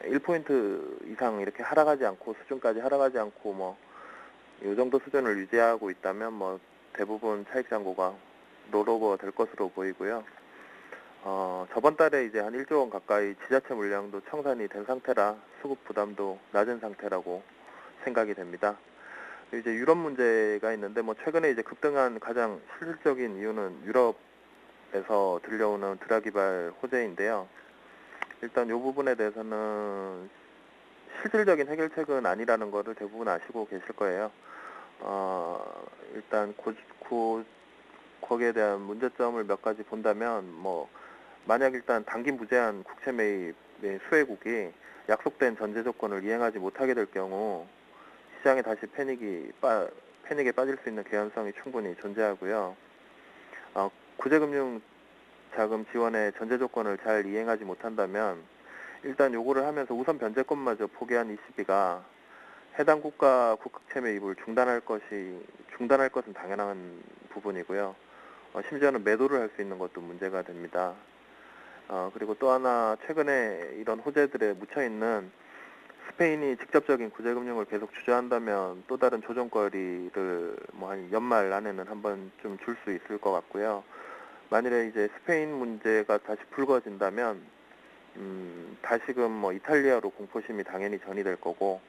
1포인트 이상 이렇게 하락하지 않고 수준까지 하락하지 않고 이 정도 수준을 유지하고 있다면 대부분 차익 잔고가 롤오버 될 것으로 보이고요. 저번 달에 이제 한 1조 원 가까이 지자체 물량도 청산이 된 상태라 수급 부담도 낮은 상태라고 생각이 됩니다. 이제 유럽 문제가 있는데 최근에 이제 급등한 가장 실질적인 이유는 유럽에서 들려오는 드라기발 호재인데요. 일단 이 부분에 대해서는 실질적인 해결책은 아니라는 것을 대부분 아시고 계실 거예요. 일단 거기에 대한 문제점을 몇 가지 본다면 만약 일단 단기 무제한 국채 매입의 수혜국이 약속된 전제 조건을 이행하지 못하게 될 경우 시장에 다시 패닉에 빠질 수 있는 개연성이 충분히 존재하고요. 구제금융 자금 지원의 전제 조건을 잘 이행하지 못한다면 일단 요구를 하면서 우선 변제권마저 포기한 ECB가 해당 국가 국채 매입을 중단할 것은 당연한 부분이고요. 심지어는 매도를 할 수 있는 것도 문제가 됩니다. 그리고 또 하나 최근에 이런 호재들에 묻혀있는 스페인이 직접적인 구제금융을 계속 주저한다면 또 다른 조정거리를 한 연말 안에는 한번 좀 줄 수 있을 것 같고요. 만일에 이제 스페인 문제가 다시 불거진다면 다시금 이탈리아로 공포심이 당연히 전이될 거고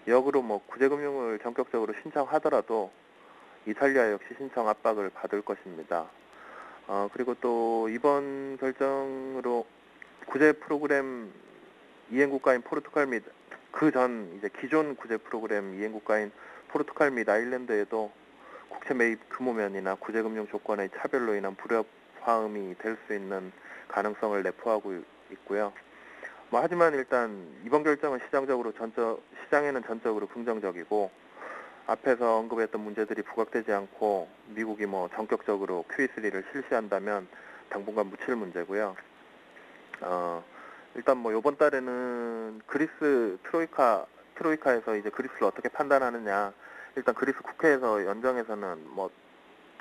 역으로 구제금융을 전격적으로 신청하더라도 이탈리아 역시 신청 압박을 받을 것입니다. 그리고 또 이번 결정으로 구제 프로그램 이행 국가인 포르투갈 및 이제 기존 구제 프로그램 이행 국가인 포르투갈 및 아일랜드에도 국채 매입 규모면이나 구제금융 조건의 차별로 인한 불협화음이 될 수 있는 가능성을 내포하고 있고요. 하지만 일단 이번 결정은 시장에는 전적으로 긍정적이고 앞에서 언급했던 문제들이 부각되지 않고 미국이 전격적으로 QE3를 실시한다면 당분간 묻힐 문제고요. 일단 이번 달에는 그리스 트로이카에서 이제 그리스를 어떻게 판단하느냐. 일단 그리스 국회에서 연정에서는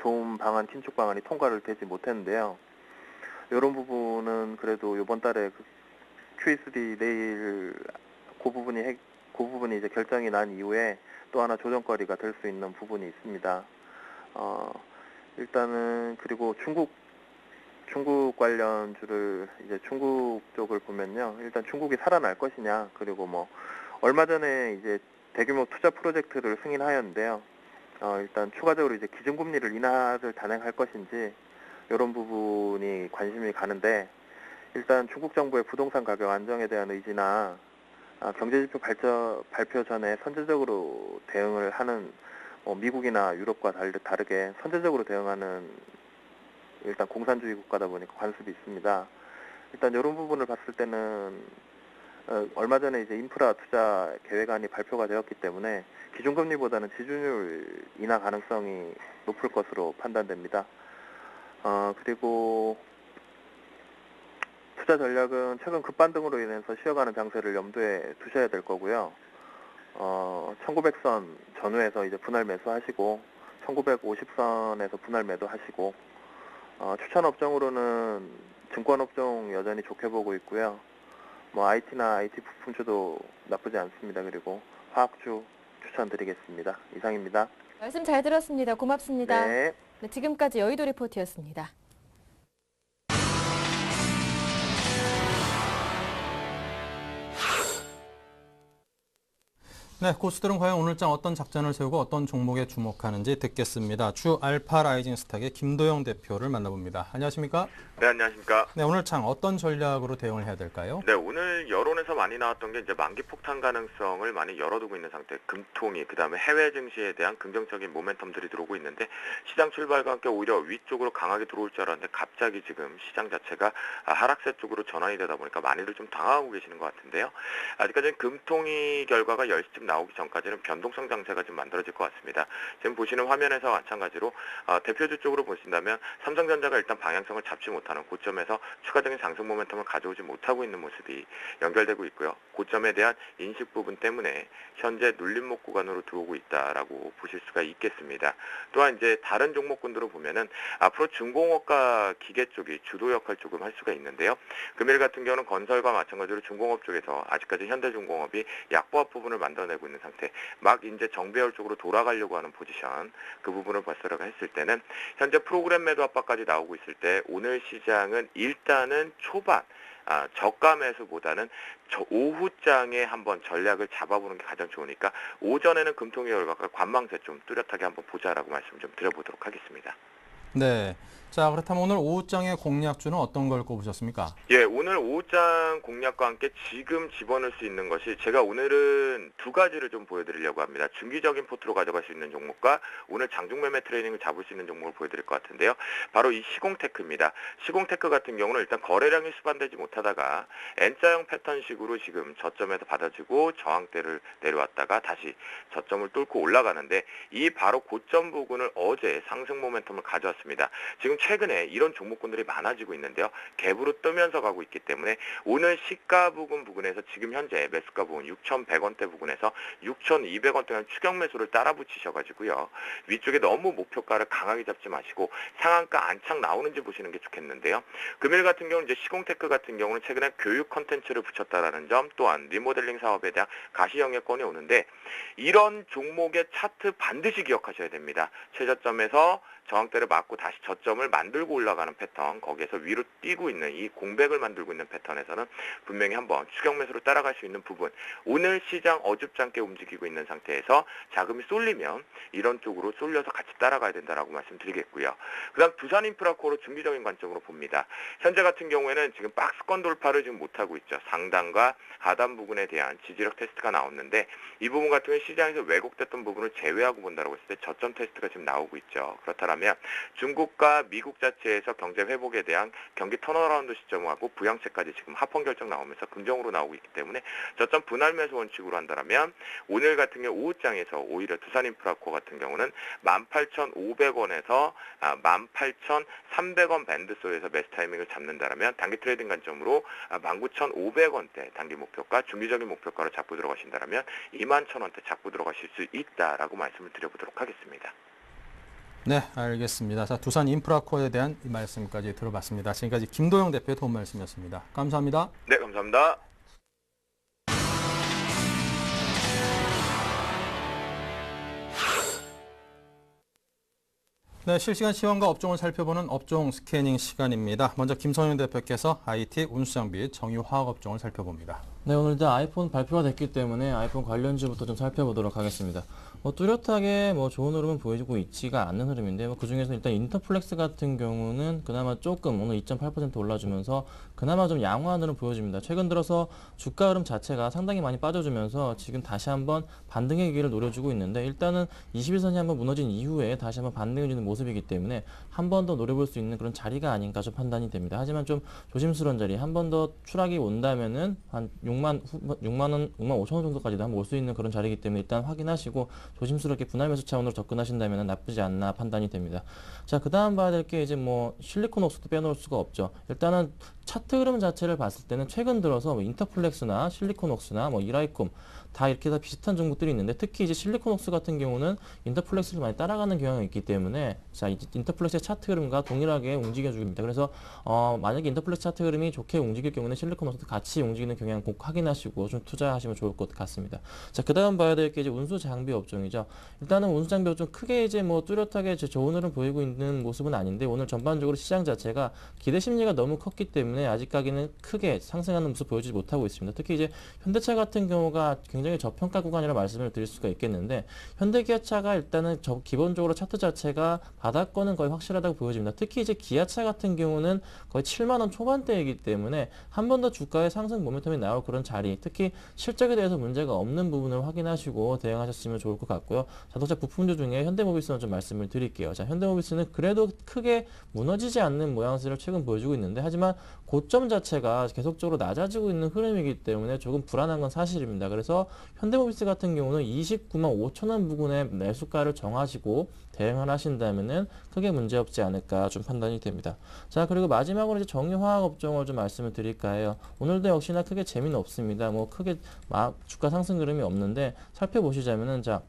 좋은 방안, 긴축 방안이 통과를 되지 못했는데요. 이런 부분은 그래도 이번 달에 QE3 내일 그 부분이 이제 결정이 난 이후에 또 하나 조정거리가 될 수 있는 부분이 있습니다. 일단은 그리고 중국 관련주를 이제 중국 쪽을 보면요. 일단 중국이 살아날 것이냐, 그리고 얼마 전에 이제 대규모 투자 프로젝트를 승인하였는데요. 일단 추가적으로 이제 기준금리를 인하를 단행할 것인지 이런 부분이 관심이 가는데 일단 중국 정부의 부동산 가격 안정에 대한 의지나 경제지표 발표 전에 선제적으로 대응을 하는 미국이나 유럽과 다르게 선제적으로 대응하는 일단 공산주의 국가다 보니까 관습이 있습니다. 일단 이런 부분을 봤을 때는 얼마 전에 이제 인프라 투자 계획안이 발표가 되었기 때문에 기준금리보다는 지준율 인하 가능성이 높을 것으로 판단됩니다. 그리고 투자 전략은 최근 급반등으로 인해서 쉬어가는 장세를 염두에 두셔야 될 거고요. 1900선 전후에서 이제 분할 매수하시고 1950선에서 분할 매도하시고 추천 업종으로는 증권 업종 여전히 좋게 보고 있고요. IT나 IT 부품주도 나쁘지 않습니다. 그리고 화학주 추천드리겠습니다. 이상입니다. 말씀 잘 들었습니다. 고맙습니다. 네. 네, 지금까지 여의도 리포트였습니다. 네, 고수들은 과연 오늘장 어떤 작전을 세우고 어떤 종목에 주목하는지 듣겠습니다. 주 알파 라이징 스탁의 김도영 대표를 만나봅니다. 안녕하십니까? 네, 안녕하십니까? 네, 오늘장 어떤 전략으로 대응을 해야 될까요? 네, 오늘 여론에서 많이 나왔던 게 이제 만기 폭탄 가능성을 많이 열어두고 있는 상태. 금통이, 그다음에 해외 증시에 대한 긍정적인 모멘텀들이 들어오고 있는데 시장 출발과 함께 오히려 위쪽으로 강하게 들어올 줄 알았는데 갑자기 지금 시장 자체가 하락세 쪽으로 전환이 되다 보니까 많이들 좀 당황하고 계시는 것 같은데요. 아직까지는 금통이 결과가 10시쯤 나오기 전까지는 변동성 장세가 좀 만들어질 것 같습니다. 지금 보시는 화면에서 마찬가지로 대표주 쪽으로 보신다면 삼성전자가 일단 방향성을 잡지 못하는 고점에서 추가적인 상승 모멘텀을 가져오지 못하고 있는 모습이 연결되고 있고요. 고점에 대한 인식 부분 때문에 현재 눌림목 구간으로 들어오고 있다라고 보실 수가 있겠습니다. 또한 이제 다른 종목군들을 보면은 앞으로 중공업과 기계 쪽이 주도 역할 조금 할 수가 있는데요. 금일 같은 경우는 건설과 마찬가지로 중공업 쪽에서 아직까지 현대중공업이 약보합 부분을 만들어내고 있는 상태. 막 이제 정배열 쪽으로 돌아가려고 하는 포지션. 그 부분을 봤으라고 했을 때는 현재 프로그램 매도 압박까지 나오고 있을 때 오늘 시장은 일단은 초반 저가 매수보다는 오후장에 한번 전략을 잡아보는 게 가장 좋으니까 오전에는 금통위 결과가 관망세 좀 뚜렷하게 한번 보자라고 말씀 좀 드려보도록 하겠습니다. 네, 자, 그렇다면 오늘 오후장의 공략주는 어떤 걸 꼽으셨습니까? 예, 오늘 오후장 공략과 함께 지금 집어넣을 수 있는 것이 제가 오늘은 두 가지를 좀 보여드리려고 합니다. 중기적인 포트로 가져갈 수 있는 종목과 오늘 장중매매 트레이닝을 잡을 수 있는 종목을 보여드릴 것 같은데요. 바로 이 시공테크입니다. 시공테크 같은 경우는 일단 거래량이 수반되지 못하다가 N자형 패턴식으로 지금 저점에서 받아주고 저항대를 내려왔다가 다시 저점을 뚫고 올라가는데 이 바로 고점 부근을 어제 상승 모멘텀을 가져왔습니다. 지금 최근에 이런 종목군들이 많아지고 있는데요. 갭으로 뜨면서 가고 있기 때문에 오늘 시가 부근에서 지금 현재 매수가 부근 6,100원대 부근에서 6,200원대 추격 매수를 따라 붙이셔가지고요. 위쪽에 너무 목표가를 강하게 잡지 마시고 상한가 안착 나오는지 보시는 게 좋겠는데요. 금일 같은 경우는 이제 시공테크 같은 경우는 최근에 교육 컨텐츠를 붙였다라는 점 또한 리모델링 사업에 대한 가시 영역권이 오는데 이런 종목의 차트 반드시 기억하셔야 됩니다. 최저점에서 저항대를 맞고 다시 저점을 만들고 올라가는 패턴, 거기에서 위로 뛰고 있는 이 공백을 만들고 있는 패턴에서는 분명히 한번 추격 매수로 따라갈 수 있는 부분, 오늘 시장 어줍지 않게 움직이고 있는 상태에서 자금이 쏠리면 이런 쪽으로 쏠려서 같이 따라가야 된다라고 말씀드리겠고요. 그 다음 두산인프라코어로 중기적인 관점으로 봅니다. 현재 같은 경우에는 지금 박스권 돌파를 지금 못하고 있죠. 상단과 하단 부분에 대한 지지력 테스트가 나왔는데 이 부분 같은 경우는 시장에서 왜곡됐던 부분을 제외하고 본다고 했을 때 저점 테스트가 지금 나오고 있죠. 그렇다면 중국과 미국 자체에서 경제 회복에 대한 경기 턴어라운드 시점하고 부양책까지 지금 합헌 결정 나오면서 긍정으로 나오고 있기 때문에 저점 분할 매수 원칙으로 한다면 오늘 같은 경우 오후장에서 오히려 두산인프라코어 같은 경우는 18,500원에서 18,300원 밴드 속에서 매수 타이밍을 잡는다면 단기 트레이딩 관점으로 19,500원대 단기 목표가 중기적인 목표가로 잡고 들어가신다면 21,000원대 잡고 들어가실 수 있다라고 말씀을 드려보도록 하겠습니다. 네, 알겠습니다. 자, 두산 인프라코어에 대한 이 말씀까지 들어봤습니다. 지금까지 김도영 대표의 도움 말씀이었습니다. 감사합니다. 네, 감사합니다. 네, 실시간 시황과 업종을 살펴보는 업종 스캐닝 시간입니다. 먼저 김성윤 대표께서 IT, 운수장비, 정유화학 업종을 살펴봅니다. 네, 오늘 일단 아이폰 발표가 됐기 때문에 아이폰 관련주부터 좀 살펴보도록 하겠습니다. 뚜렷하게 좋은 흐름은 보여주고 있지가 않는 흐름인데 그 중에서 일단 인터플렉스 같은 경우는 그나마 조금 오늘 2.8% 올라주면서 그나마 좀 양호한 흐름 보여줍니다. 최근 들어서 주가 흐름 자체가 상당히 많이 빠져주면서 지금 다시 한번 반등의 기회를 노려주고 있는데 일단은 21선이 한번 무너진 이후에 다시 한번 반등을 주는 모습이기 때문에 한 번 더 노려볼 수 있는 그런 자리가 아닌가 좀 판단이 됩니다. 하지만 좀 조심스러운 자리, 한 번 더 추락이 온다면은 한 6만 원, 6만 5천 원 정도까지도 한번 올 수 있는 그런 자리이기 때문에 일단 확인하시고 조심스럽게 분할 매수 차원으로 접근하신다면 나쁘지 않나 판단이 됩니다. 자, 그 다음 봐야 될 게 이제 실리콘옥스도 빼놓을 수가 없죠. 일단은 차트 흐름 자체를 봤을 때는 최근 들어서 인터플렉스나 실리콘옥스나 이라이콤 다 이렇게 다 비슷한 종목들이 있는데 특히 이제 실리콘옥스 같은 경우는 인터플렉스를 많이 따라가는 경향이 있기 때문에 자, 이제 인터플렉스의 차트 흐름과 동일하게 움직여줍니다. 그래서 만약에 인터플렉스 차트 흐름이 좋게 움직일 경우는 실리콘옥스도 같이 움직이는 경향 꼭 확인하시고 좀 투자하시면 좋을 것 같습니다. 자, 그 다음 봐야 될 게 이제 운수 장비 업종이죠. 일단은 운수 장비 업종 크게 이제 뚜렷하게 좋은 흐름 보이고 있는 모습은 아닌데 오늘 전반적으로 시장 자체가 기대 심리가 너무 컸기 때문에 아직까지는 크게 상승하는 모습 보여주지 못하고 있습니다. 특히 이제 현대차 같은 경우가 굉장히 저평가 구간이라 말씀을 드릴 수가 있겠는데 현대기아차가 일단은 기본적으로 차트 자체가 바닥권은 거의 확실하다고 보여집니다. 특히 이제 기아차 같은 경우는 거의 7만 원 초반대이기 때문에 한 번 더 주가의 상승 모멘텀이 나올 그런 자리, 특히 실적에 대해서 문제가 없는 부분을 확인하시고 대응하셨으면 좋을 것 같고요. 자동차 부품주 중에 현대모비스는 좀 말씀을 드릴게요. 자, 현대모비스는 그래도 크게 무너지지 않는 모양새를 최근 보여주고 있는데 하지만 고점 자체가 계속적으로 낮아지고 있는 흐름이기 때문에 조금 불안한 건 사실입니다. 그래서 현대모비스 같은 경우는 29만 5천 원 부근에 매수가를 정하시고 대응을 하신다면은 크게 문제없지 않을까 좀 판단이 됩니다. 자, 그리고 마지막으로 이제 정유화학 업종을 좀 말씀을 드릴까 해요. 오늘도 역시나 크게 재미는 없습니다. 크게 주가 상승 흐름이 없는데 살펴보시자면은 자,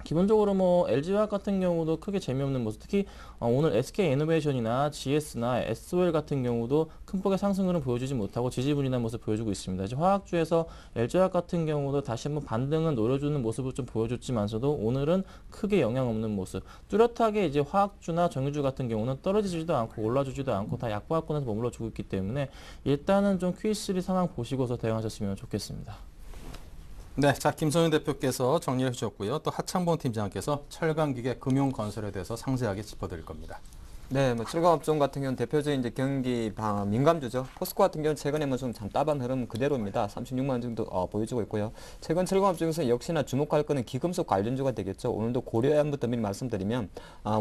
기본적으로 LG화학 같은 경우도 크게 재미없는 모습, 특히 오늘 SK이노베이션이나 GS나 SOL 같은 경우도 큰 폭의 상승률은 보여주지 못하고 지지분인한 모습 보여주고 있습니다. 이제 화학주에서 LG화학 같은 경우도 다시 한번 반등을 노려주는 모습을 좀 보여줬지만서도 오늘은 크게 영향 없는 모습. 뚜렷하게 이제 화학주나 정유주 같은 경우는 떨어지지도 않고 올라주지도 않고 다 약보합권에서 머물러주고 있기 때문에 일단은 좀 Q3 상황 보시고서 대응하셨으면 좋겠습니다. 네, 자, 김성윤 대표께서 정리해 주셨고요. 또 하창봉 팀장께서 철강기계 금융건설에 대해서 상세하게 짚어드릴 겁니다. 네, 뭐 철강업종 같은 경우는 대표적인 이제 경기 민감주죠. 포스코 같은 경우는 최근에 뭐 좀 잠따반 흐름 그대로입니다. 36만 원 정도 보여주고 있고요. 최근 철강업종에서 역시나 주목할 거는 기금속 관련주가 되겠죠. 오늘도 고려해양부터 미리 말씀드리면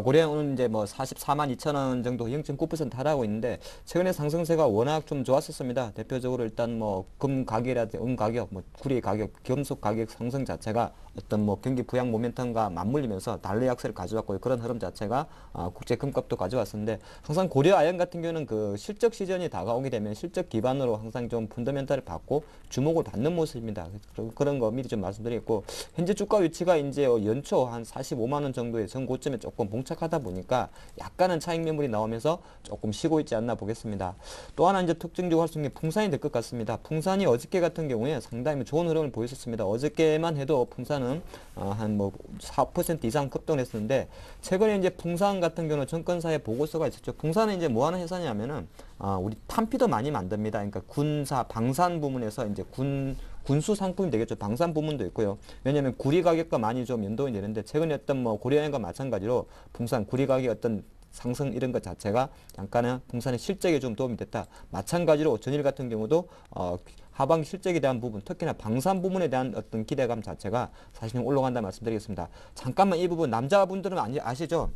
고려해양 오늘 이제 뭐 44만 2천 원 정도 0.9% 하락하고 있는데 최근에 상승세가 워낙 좀 좋았었습니다. 대표적으로 일단 뭐 금 가격이라든지 은 가격, 뭐 구리 가격, 금속 가격 상승 자체가 어떤 뭐 경기 부양 모멘텀과 맞물리면서 달러 약세를 가져왔고 그런 흐름 자체가 국제 금값도 가져왔었는데 항상 고려 아연 같은 경우는 그 실적 시즌이 다가오게 되면 실적 기반으로 항상 좀 펀더멘탈을 받고 주목을 받는 모습입니다. 그런 거 미리 좀 말씀드리겠고 현재 주가 위치가 이제 연초 한 45만 원 정도의 전 고점에 조금 봉착하다 보니까 약간은 차익 매물이 나오면서 조금 쉬고 있지 않나 보겠습니다. 또 하나 이제 특징적으로 할 수 있는 게 풍산이 될 것 같습니다. 풍산이 어저께 같은 경우에 상당히 좋은 흐름을 보였었습니다. 어저께만 해도 풍산은 한 뭐 4% 이상 급등을 했었는데 최근에 이제 풍산 같은 경우는 정권사의 보고서가 있었죠. 풍산은 이제 뭐 하는 회사냐면은 우리 탄피도 많이 만듭니다. 그러니까 군사 방산 부문에서 이제 군수 상품이 되겠죠. 방산 부문도 있고요. 왜냐하면 구리 가격과 많이 좀 연동이 되는데 최근에 어떤 뭐 고려여행과 마찬가지로 풍산 구리 가격 어떤 상승 이런 것 자체가 약간은 풍산의 실적에 좀 도움이 됐다. 마찬가지로 전일 같은 경우도 하반기 실적에 대한 부분, 특히나 방산 부문에 대한 어떤 기대감 자체가 사실 올라간다 말씀드리겠습니다. 잠깐만 이 부분 남자분들은 아시죠?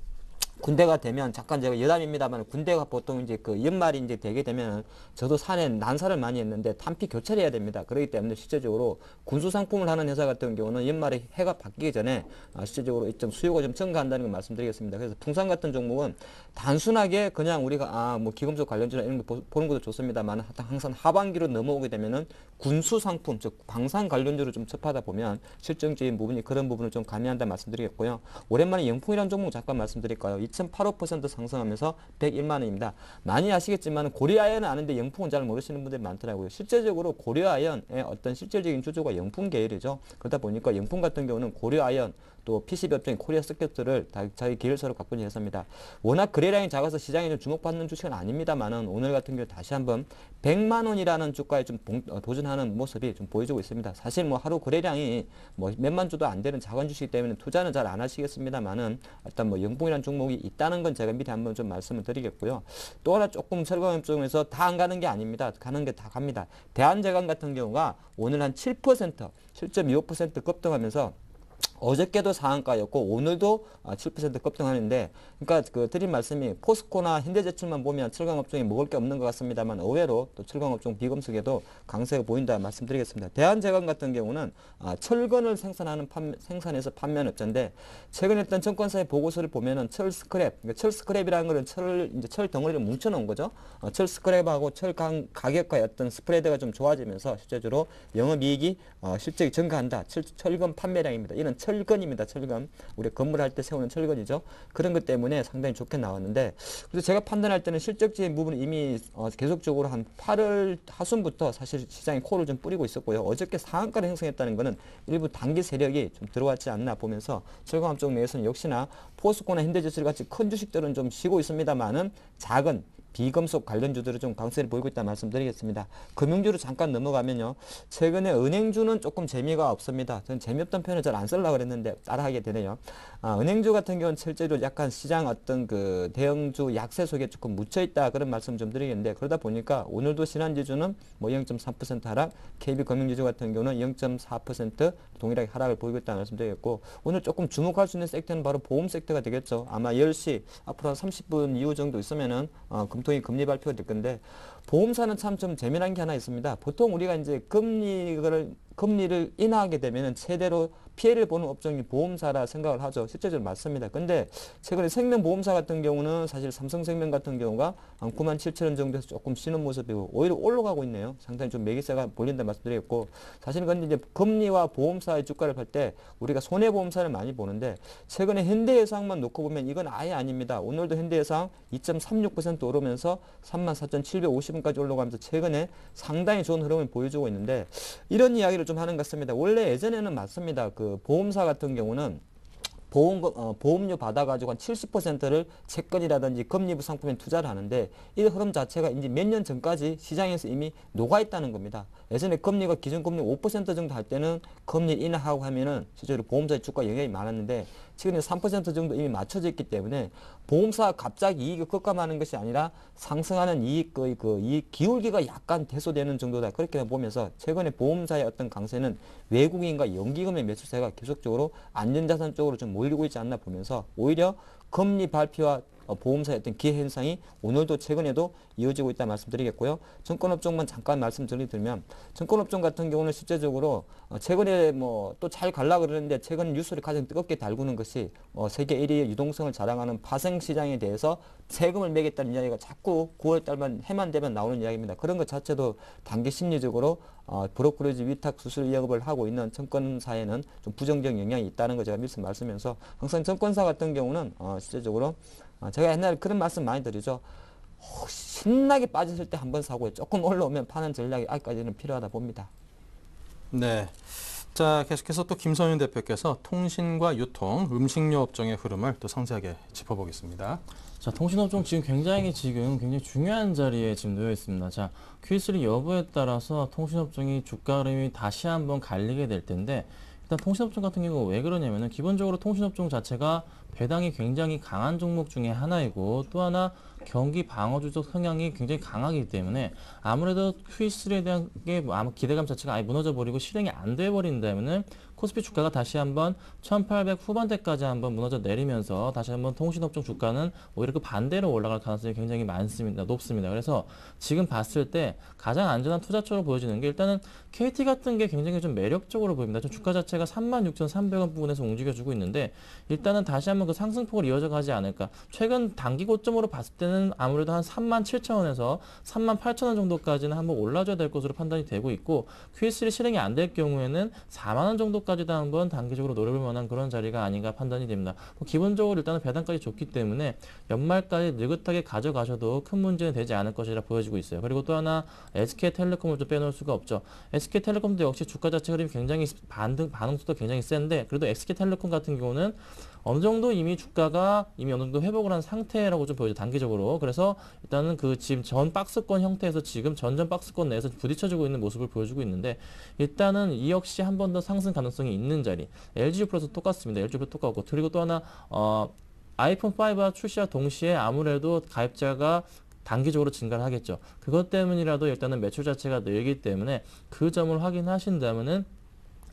군대가 되면 잠깐 제가 여담입니다만 군대가 보통 이제 그 연말이 이제 되게 되면 저도 산에 난사를 많이 했는데 탄피 교체를 해야 됩니다. 그렇기 때문에 실제적으로 군수 상품을 하는 회사 같은 경우는 연말에 해가 바뀌기 전에 실제적으로 좀 수요가 좀 증가한다는 걸 말씀드리겠습니다. 그래서 풍산 같은 종목은 단순하게 그냥 우리가 뭐 기금속 관련주나 이런 거 보는 것도 좋습니다만 항상 하반기로 넘어오게 되면은 군수 상품 즉 방산 관련주를 좀 접하다 보면 실증적인 부분이 그런 부분을 좀 가미한다 말씀드리겠고요. 오랜만에 영풍이라는 종목 잠깐 말씀드릴까요? 2.85% 상승하면서 101만 원입니다. 많이 아시겠지만 고려아연은 아는데 영풍은 잘 모르시는 분들이 많더라고요. 실제적으로 고려아연의 어떤 실질적인 주주가 영풍 계열이죠. 그러다 보니까 영풍 같은 경우는 고려아연 또 PCB 업종인 코리아 서큐트를 자기 계열사로 갖고 있는 회사입니다. 워낙 거래량이 작아서 시장에 좀 주목받는 주식은 아닙니다만은 오늘 같은 경우 다시 한번 100만 원이라는 주가에 좀 도전하는 모습이 좀 보여주고 있습니다. 사실 뭐 하루 거래량이 뭐 몇만 주도 안 되는 작은 주식이기 때문에 투자는 잘 안 하시겠습니다만은 일단 뭐 영풍이라는 종목이 있다는 건 제가 미리 한번 좀 말씀을 드리겠고요. 또 하나 조금 철강업종에서 다 안 가는 게 아닙니다. 가는 게 다 갑니다. 대한제강 같은 경우가 오늘 한 7%, 7.25% 급등하면서 어저께도 상한가였고 오늘도 7% 급등하는데 그러니까 그 드린 말씀이 포스코나 현대제철만 보면 철강업종이 먹을 게 없는 것 같습니다만 의외로 또 철강업종 비금속에도 강세가 보인다 말씀드리겠습니다. 대한제강 같은 경우는 철근을 생산해서 판매하는 업체인데 최근에 했던 정권사의 보고서를 보면은 철 스크랩, 그러니까 철 스크랩이라는 거는 이제 철 덩어리를 뭉쳐놓은 거죠. 철 스크랩하고 철 가격과의 어떤 스프레드가 좀 좋아지면서 실제적으로 영업이익이 실적이 증가한다. 철근 판매량입니다. 이런 철근입니다. 철근. 우리 건물할 때 세우는 철근이죠. 그런 것 때문에 상당히 좋게 나왔는데 그래서 제가 판단할 때는 실적적인 부분은 이미 계속적으로 한 8월 하순부터 사실 시장이 코를 좀 뿌리고 있었고요. 어저께 상한가를 형성했다는 것은 일부 단기 세력이 좀 들어왔지 않나 보면서 철강업종 내에서는 역시나 포스코나 현대제철 같이 큰 주식들은 좀 쉬고 있습니다만은 작은 비금속 관련주들을 좀 강세를 보이고 있다 말씀드리겠습니다. 금융주로 잠깐 넘어가면요. 최근에 은행주는 조금 재미가 없습니다. 저는 재미없던 표현을 잘 안 쓰려고 그랬는데 따라하게 되네요. 은행주 같은 경우는 실제로 약간 시장 어떤 그 대형주 약세 속에 조금 묻혀있다 그런 말씀 좀 드리겠는데 그러다 보니까 오늘도 신한지주는 뭐 0.3% 하락, KB금융지주 같은 경우는 0.4% 동일하게 하락을 보이고 있다는 말씀드리겠고 오늘 조금 주목할 수 있는 섹터는 바로 보험 섹터가 되겠죠. 아마 10시 앞으로 한 30분 이후 정도 있으면은 금통위 금리 발표가 될 건데 보험사는 참 좀 재미난 게 하나 있습니다. 보통 우리가 이제 금리를 인하하게 되면은 최대로 피해를 보는 업종이 보험사라 생각을 하죠. 실제적으로 맞습니다. 근데 최근에 생명보험사 같은 경우는 사실 삼성생명 같은 경우가 한 97,000원 정도에서 조금 쉬는 모습이고 오히려 올라가고 있네요. 상당히 좀 매기세가 몰린다 말씀드렸고 사실은 근데 이제 금리와 보험사의 주가를 볼 때 우리가 손해보험사를 많이 보는데 최근에 현대해상만 놓고 보면 이건 아예 아닙니다. 오늘도 현대해상 2.36% 오르면서 34,750원까지 올라가면서 최근에 상당히 좋은 흐름을 보여주고 있는데 이런 이야기를 좀 하는 것 같습니다. 원래 예전에는 맞습니다. 그 보험사 같은 경우는 보험료 받아가지고 한 70%를 채권이라든지 금리부 상품에 투자를 하는데 이 흐름 자체가 이제 몇 년 전까지 시장에서 이미 녹아있다는 겁니다. 예전에 금리가 기준금리 5% 정도 할 때는 금리 인하하고 하면은 실제로 보험사의 주가 영향이 많았는데 최근에 3% 정도 이미 맞춰져 있기 때문에 보험사가 갑자기 이익을 급감하는 것이 아니라 상승하는 이익의 그 이익 기울기가 약간 해소되는 정도다. 그렇게 보면서 최근에 보험사의 어떤 강세는 외국인과 연기금의 매수세가 계속적으로 안전자산 쪽으로 좀 몰리고 있지 않나 보면서 오히려 금리 발표와 보험사의 어떤 기회 현상이 오늘도 최근에도 이어지고 있다 말씀드리겠고요. 증권업종만 잠깐 말씀드리면 증권업종 같은 경우는 실제적으로 최근에 뭐 또 잘 갈라 그러는데 최근 뉴스를 가장 뜨겁게 달구는 것이 세계 1위의 유동성을 자랑하는 파생 시장에 대해서 세금을 매겠다는 이야기가 자꾸 9월 달만 해만 되면 나오는 이야기입니다. 그런 것 자체도 단기 심리적으로 브로커리지 위탁 수수료 영업을 하고 있는 증권사에는 좀 부정적 영향이 있다는 거 제가 말씀면서 항상 증권사 같은 경우는 실제적으로 제가 옛날에 그런 말씀 많이 드리죠. 신나게 빠졌을 때 한번 사고요. 조금 올라오면 파는 전략이 아직까지는 필요하다 봅니다. 네. 자, 계속해서 또 김선윤 대표께서 통신과 유통, 음식료 업종의 흐름을 또 상세하게 짚어보겠습니다. 자, 통신업종 지금 굉장히 중요한 자리에 지금 놓여 있습니다. 자, Q3 여부에 따라서 통신업종이 주가 흐름이 다시 한번 갈리게 될 텐데, 일단 통신업종 같은 경우 왜 그러냐면은 기본적으로 통신업종 자체가 배당이 굉장히 강한 종목 중에 하나이고 또 하나 경기 방어주적 성향이 굉장히 강하기 때문에 아무래도 Q3에 대한 게 아마 기대감 자체가 아예 무너져 버리고 실행이 안 돼 버린다면은 코스피 주가가 다시 한번 1800 후반대까지 한번 무너져 내리면서 다시 한번 통신업종 주가는 오히려 그 반대로 올라갈 가능성이 굉장히 높습니다. 그래서 지금 봤을 때 가장 안전한 투자처로 보여지는 게 일단은 KT 같은 게 굉장히 좀 매력적으로 보입니다. 좀 주가 자체가 36,300원 부분에서 움직여주고 있는데 일단은 다시 한번 그 상승폭을 이어져 가지 않을까. 최근 단기 고점으로 봤을 때는 아무래도 한 37,000원에서 38,000원 정도까지는 한번 올라줘야 될 것으로 판단이 되고 있고 Q3 실행이 안 될 경우에는 4만원 정도까지도 한번 단기적으로 노려볼 만한 그런 자리가 아닌가 판단이 됩니다. 기본적으로 일단은 배당까지 좋기 때문에 연말까지 느긋하게 가져가셔도 큰 문제는 되지 않을 것이라 보여지고 있어요. 그리고 또 하나 SK텔레콤을 좀 빼놓을 수가 없죠. SK텔레콤도 역시 주가 자체 흐름이 굉장히 반응수도 굉장히 센데 그래도 SK텔레콤 같은 경우는 어느 정도 이미 주가가 어느 정도 회복을 한 상태라고 좀 보여요, 단기적으로. 그래서 일단은 그 지금 전 박스권 형태에서 지금 전전 박스권 내에서 부딪혀주고 있는 모습을 보여주고 있는데 일단은 이 역시 한 번 더 상승 가능성이 있는 자리. LG 플러스 똑같습니다. LG 플러스 똑같고 그리고 또 하나 아이폰 5가 출시와 동시에 아무래도 가입자가 단기적으로 증가를 하겠죠. 그것 때문이라도 일단은 매출 자체가 늘기 때문에 그 점을 확인하신다면은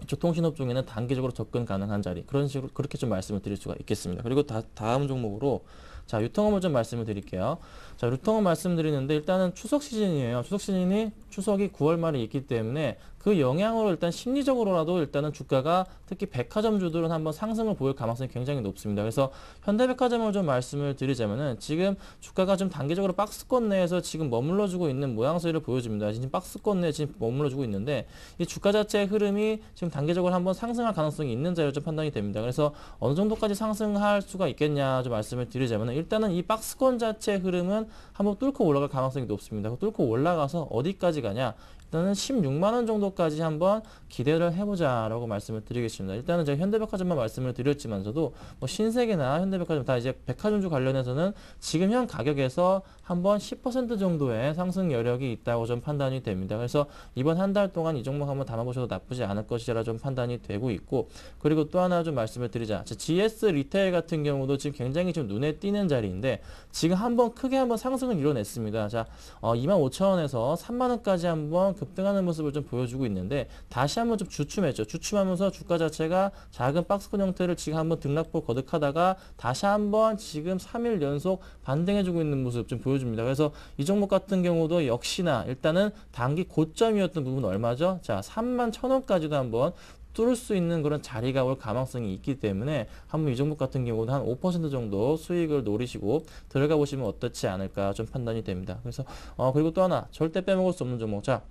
이쪽 통신업종에는 단기적으로 접근 가능한 자리 그런 식으로 그렇게 좀 말씀을 드릴 수가 있겠습니다. 그리고 다음 종목으로 자 유통업을 좀 말씀을 드릴게요. 자 유통업 말씀드리는데 일단은 추석 시즌이에요. 추석 시즌이 추석이 9월 말에 있기 때문에 그 영향으로 일단 심리적으로라도 일단은 주가가 특히 백화점주들은 한번 상승을 보일 가능성이 굉장히 높습니다. 그래서 현대백화점을 좀 말씀을 드리자면은 지금 주가가 좀 단기적으로 박스권 내에서 지금 머물러주고 있는 모양새를 보여줍니다. 지금 박스권 내에 지금 머물러주고 있는데 이 주가 자체의 흐름이 지금 단기적으로 한번 상승할 가능성이 있는 자리로 좀 판단이 됩니다. 그래서 어느 정도까지 상승할 수가 있겠냐 좀 말씀을 드리자면은 일단은 이 박스권 자체의 흐름은 한번 뚫고 올라갈 가능성이 높습니다. 뚫고 올라가서 어디까지 가냐? 일단은 16만원 정도까지 한번 기대를 해보자라고 말씀을 드리겠습니다. 일단은 제가 현대백화점만 말씀을 드렸지만서도 뭐 신세계나 현대백화점 다 이제 백화점주 관련해서는 지금 현 가격에서 한번 10% 정도의 상승 여력이 있다고 좀 판단이 됩니다. 그래서 이번 한 달 동안 이 종목 한번 담아보셔도 나쁘지 않을 것이라 좀 판단이 되고 있고 그리고 또 하나 좀 말씀을 드리자. GS 리테일 같은 경우도 지금 굉장히 좀 눈에 띄는 자리인데 지금 한번 크게 한번 상승을 이뤄냈습니다. 자, 25,000원에서 3만원까지 한번 급등하는 모습을 좀 보여주고 있는데 다시 한번 좀 주춤했죠. 주춤하면서 주가 자체가 작은 박스권 형태를 지금 한번 등락폭 거듭하다가 다시 한번 지금 3일 연속 반등해주고 있는 모습 좀 보여줍니다. 그래서 이 종목 같은 경우도 역시나 일단은 단기 고점이었던 부분 얼마죠? 자, 31,000원까지도 한번 뚫을 수 있는 그런 자리가 올 가능성이 있기 때문에 한번 이 종목 같은 경우는 한 5% 정도 수익을 노리시고 들어가 보시면 어떻지 않을까 좀 판단이 됩니다. 그래서 그리고 또 하나 절대 빼먹을 수 없는 종목. 자,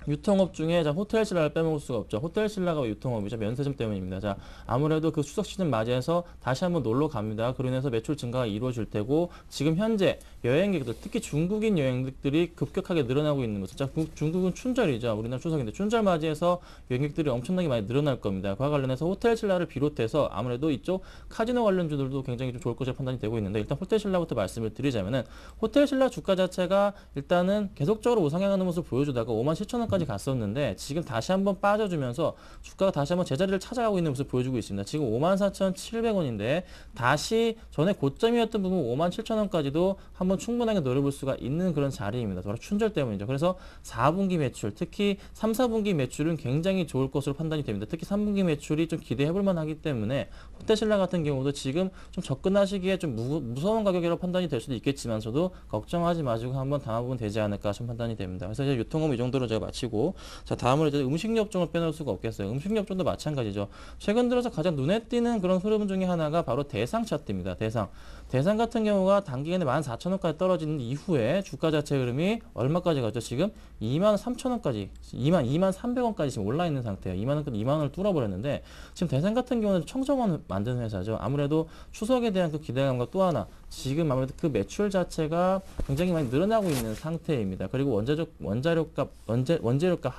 유통업 중에 호텔신라를 빼먹을 수가 없죠. 호텔신라가 유통업이죠. 면세점 때문입니다. 자, 아무래도 그 추석 시즌 맞이해서 다시 한번 놀러 갑니다. 그로 인해서 매출 증가가 이루어질 테고 지금 현재 여행객들, 특히 중국인 여행객들이 급격하게 늘어나고 있는 모습. 자, 중국은 춘절이죠. 우리나라 추석인데 춘절 맞이해서 여행객들이 엄청나게 많이 늘어날 겁니다. 그와 관련해서 호텔신라를 비롯해서 아무래도 이쪽 카지노 관련주들도 굉장히 좀 좋을 것으로 판단이 되고 있는데 일단 호텔신라부터 말씀을 드리자면은 호텔신라 주가 자체가 일단은 계속적으로 우상향하는 모습을 보여주다가 57,000원까지 3천원까지 갔었는데 지금 다시 한번 빠져주면서 주가가 다시 한번 제자리를 찾아가고 있는 모습을 보여주고 있습니다. 지금 54,700원인데 다시 전에 고점이었던 부분 57,000원까지도 한번 충분하게 노려볼 수가 있는 그런 자리입니다. 바로 춘절 때문이죠. 그래서 4분기 매출, 특히 3, 4분기 매출은 굉장히 좋을 것으로 판단이 됩니다. 특히 3분기 매출이 좀 기대해볼 만하기 때문에 호텔신라 같은 경우도 지금 좀 접근하시기에 좀 무서운 가격이라고 판단이 될 수도 있겠지만서도 걱정하지 마시고 한번 담아보면 되지 않을까 좀 판단이 됩니다. 그래서 이제 유통업 이 정도로 제가 마치고, 자, 다음으로 이제 음식료 업종을 빼놓을 수가 없겠어요. 음식료 업종도 마찬가지죠. 최근 들어서 가장 눈에 띄는 그런 흐름 중에 하나가 바로 대상 차트입니다. 대상 같은 경우가 단기간에 14,000원까지 떨어지는 이후에 주가 자체 흐름이 얼마까지 갔죠? 지금 23,000원까지, 23,300원까지 지금 올라 있는 상태예요. 2만원을 뚫어버렸는데, 지금 대상 같은 경우는 청정원 만드는 회사죠. 아무래도 추석에 대한 그 기대감과 또 하나, 지금 아무래도 그 매출 자체가 굉장히 많이 늘어나고 있는 상태입니다. 그리고 원재료값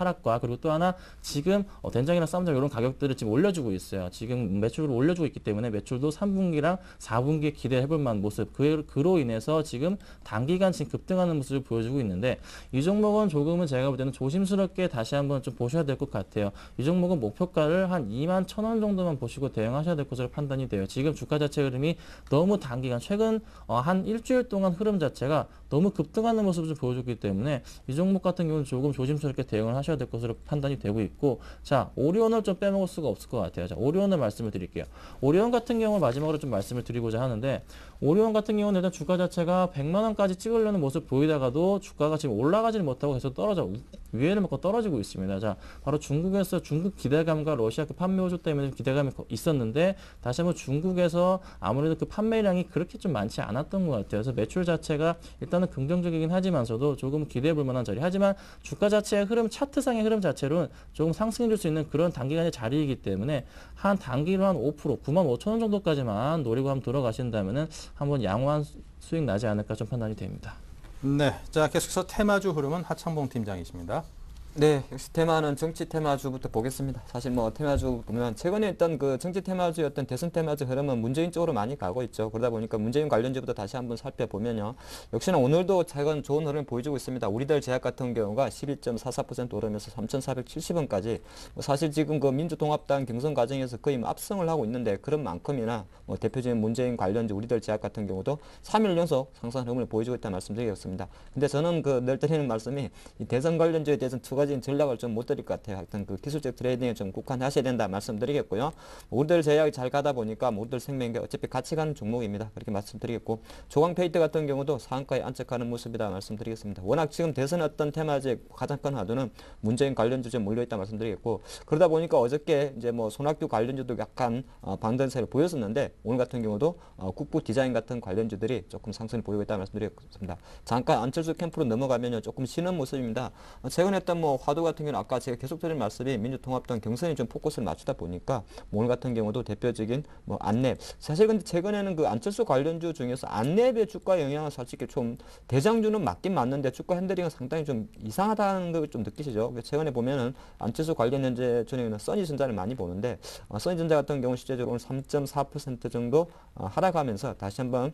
하락과, 그리고 또 하나 지금 된장이나 쌈장 이런 가격들을 지금 올려주고 있어요. 지금 매출을 올려주고 있기 때문에 매출도 3분기랑 4분기에 기대해볼 만한 모습, 그로 인해서 지금 단기간 지금 급등하는 모습을 보여주고 있는데, 이 종목은 조금은 제가 볼 때는 조심스럽게 다시 한번 좀 보셔야 될 것 같아요. 이 종목은 목표가를 한 21,000원 정도만 보시고 대응하셔야 될 것으로 판단이 돼요. 지금 주가 자체 흐름이 너무 단기간, 최근 한 일주일 동안 흐름 자체가 너무 급등하는 모습을 좀 보여주기 때문에 이 종목 같은 경우는 조금 조심스럽게 대응을 하셔야 될 것으로 판단이 되고 있고, 자, 오리온을 좀 빼먹을 수가 없을 것 같아요. 자, 오리온을 말씀을 드릴게요. 오리온 같은 경우 마지막으로 좀 말씀을 드리고자 하는데, 오리온 같은 경우는 일단 주가 자체가 100만원까지 찍으려는 모습 보이다가도 주가가 지금 올라가지는 못하고 계속 위에를 먹고 떨어지고 있습니다. 자, 바로 중국에서 중국 기대감과 러시아 그 판매 호조 때문에 기대감이 있었는데, 다시 한번 중국에서 아무래도 그 판매량이 그렇게 좀 많지 않았던 것 같아요. 그래서 매출 자체가 일단은 긍정적이긴 하지만서도 조금 기대해 볼 만한 자리. 하지만 주가 자체의 흐름, 차트상의 흐름 자체로는 조금 상승해 줄 수 있는 그런 단기간의 자리이기 때문에 한 단기로 한 5%, 95,000원 정도까지만 노리고 한번 들어가신다면은 한번 양호한 수익 나지 않을까 좀 판단이 됩니다. 네, 자, 계속해서 테마주 흐름은 하창봉 팀장이십니다. 네, 역시 테마는 정치 테마주부터 보겠습니다. 사실 뭐 테마주 보면 최근에 있던 그 정치 테마주였던 대선 테마주 흐름은 문재인 쪽으로 많이 가고 있죠. 그러다 보니까 문재인 관련주부터 다시 한번 살펴보면요. 역시나 오늘도 최근 좋은 흐름을 보여주고 있습니다. 우리들 제약 같은 경우가 12.44% 오르면서 3,470원까지 사실 지금 그 민주통합당 경선 과정에서 거의 뭐 압승을 하고 있는데, 그런 만큼이나 뭐 대표적인 문재인 관련주 우리들 제약 같은 경우도 3일 연속 상승 흐름을 보여주고 있다는 말씀드리겠습니다. 근데 저는 그 늘 드리는 말씀이 이 대선 관련주에 대해서는 두 가지 전략을 좀 못 드릴 것 같아요. 하여튼 그 기술적 트레이딩에 좀 국한하셔야 된다 말씀드리겠고요. 우리들 제약이 잘 가다 보니까 우리들 생명이 어차피 같이 가는 종목입니다. 그렇게 말씀드리겠고, 조광페이트 같은 경우도 상한가에 안착하는 모습이다 말씀드리겠습니다. 워낙 지금 대선 어떤 테마주의 가장 큰 화두는 문재인 관련주에 몰려있다 말씀드리겠고, 그러다 보니까 어저께 이제 뭐 손학규 관련주도 약간 반등세를 보였었는데, 오늘 같은 경우도 국부 디자인 같은 관련주들이 조금 상승을 보이고 있다 말씀드리겠습니다. 잠깐 안철수 캠프로 넘어가면요, 조금 쉬는 모습입니다. 최근에 했던 뭐 화두 같은 경우는 아까 제가 계속 드린 말씀이 민주통합당 경선에 좀 포커스를 맞추다 보니까 오늘 같은 경우도 대표적인 뭐 안랩, 사실 근데 최근에는 그 안철수 관련주 중에서 안랩의 주가 영향을 솔직히 좀 대장주는 맞긴 맞는데 주가 핸들링은 상당히 좀 이상하다는 걸 좀 느끼시죠. 최근에 보면은 안철수 관련 현재 저녁에는 써니전자를 많이 보는데, 써니전자 같은 경우 실제적으로 3.4% 정도 하락하면서 다시 한번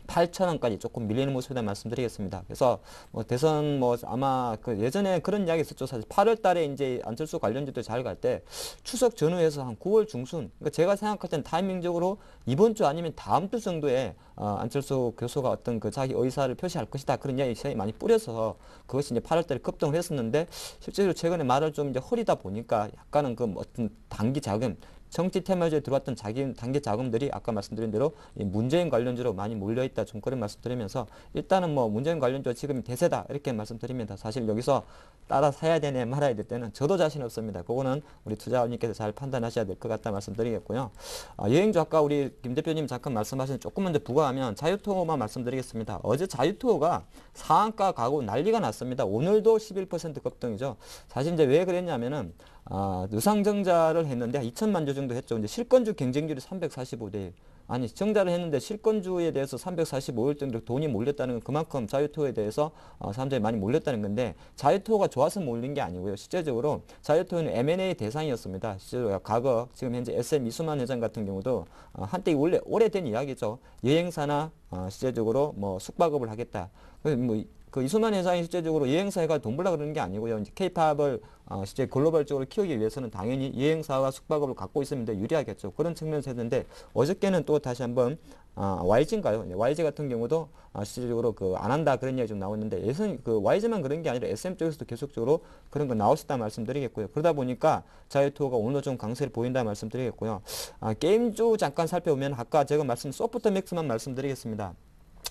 8,000원까지 조금 밀리는 모습이다 말씀드리겠습니다. 그래서 뭐 대선 뭐 아마 그 예전에 그런 이야기 있었죠. 사실 8월 달에 이제 안철수 관련주들 잘 갈 때 추석 전후에서 한 9월 중순, 그러니까 제가 생각할 때는 타이밍적으로 이번 주 아니면 다음 주 정도에 안철수 교수가 어떤 그 자기 의사를 표시할 것이다, 그런 이야기 많이 뿌려서 그것이 이제 8월 달에 급등을 했었는데, 실제로 최근에 말을 좀 이제 허리다 보니까 약간은 그 어떤 단기 자금, 정치 테마주에 들어왔던 단기 자금들이 아까 말씀드린 대로 이 문재인 관련주로 많이 몰려있다, 좀 그런 말씀드리면서, 일단은 뭐 문재인 관련주가 지금 대세다 이렇게 말씀드립니다. 사실 여기서 따라 사야 되냐 말아야 될 때는 저도 자신 없습니다. 그거는 우리 투자원님께서 잘 판단하셔야 될 것 같다 말씀드리겠고요. 여행주 아까 우리 김 대표님 잠깐 말씀하신 조금만 더 부과하면 자유투어만 말씀드리겠습니다. 어제 자유투어가 상한가 가고 난리가 났습니다. 오늘도 11% 급등이죠. 사실 이제 왜 그랬냐면은 유상증자를 했는데 2천만 주 정도 했죠. 이제 실권주 경쟁률이 345대. 아니, 정자를 했는데 실권주에 대해서 345일 정도 돈이 몰렸다는 건 그만큼 자유투어에 대해서 사람들이 많이 몰렸다는 건데, 자유투어가 좋아서 몰린 게 아니고요. 실제적으로 자유투어는 M&A 대상이었습니다. 실제로 과거 지금 현재 SM 이수만 회장 같은 경우도 한때 원래 오래된 이야기죠. 여행사나 실제적으로 뭐 숙박업을 하겠다. 뭐 그 이수만 회장이 실제적으로 여행사가 돈 벌라 그러는 게 아니고요. 이제 K-팝을 실제 글로벌적으로 키우기 위해서는 당연히 여행사와 숙박업을 갖고 있으면 더 유리하겠죠. 그런 측면에서 했는데 어저께는 또 다시 한번 YG인가요? YG 같은 경우도 실질적으로 그 안 한다 그런 이야기 좀 나오는데 예선 그 YG만 그런 게 아니라 SM 쪽에서도 계속적으로 그런 거 나올 수 있다 말씀드리겠고요. 그러다 보니까 자유투어가 오늘도 좀 강세를 보인다 말씀드리겠고요. 게임주 잠깐 살펴보면 아까 제가 소프트맥스만 말씀드리겠습니다.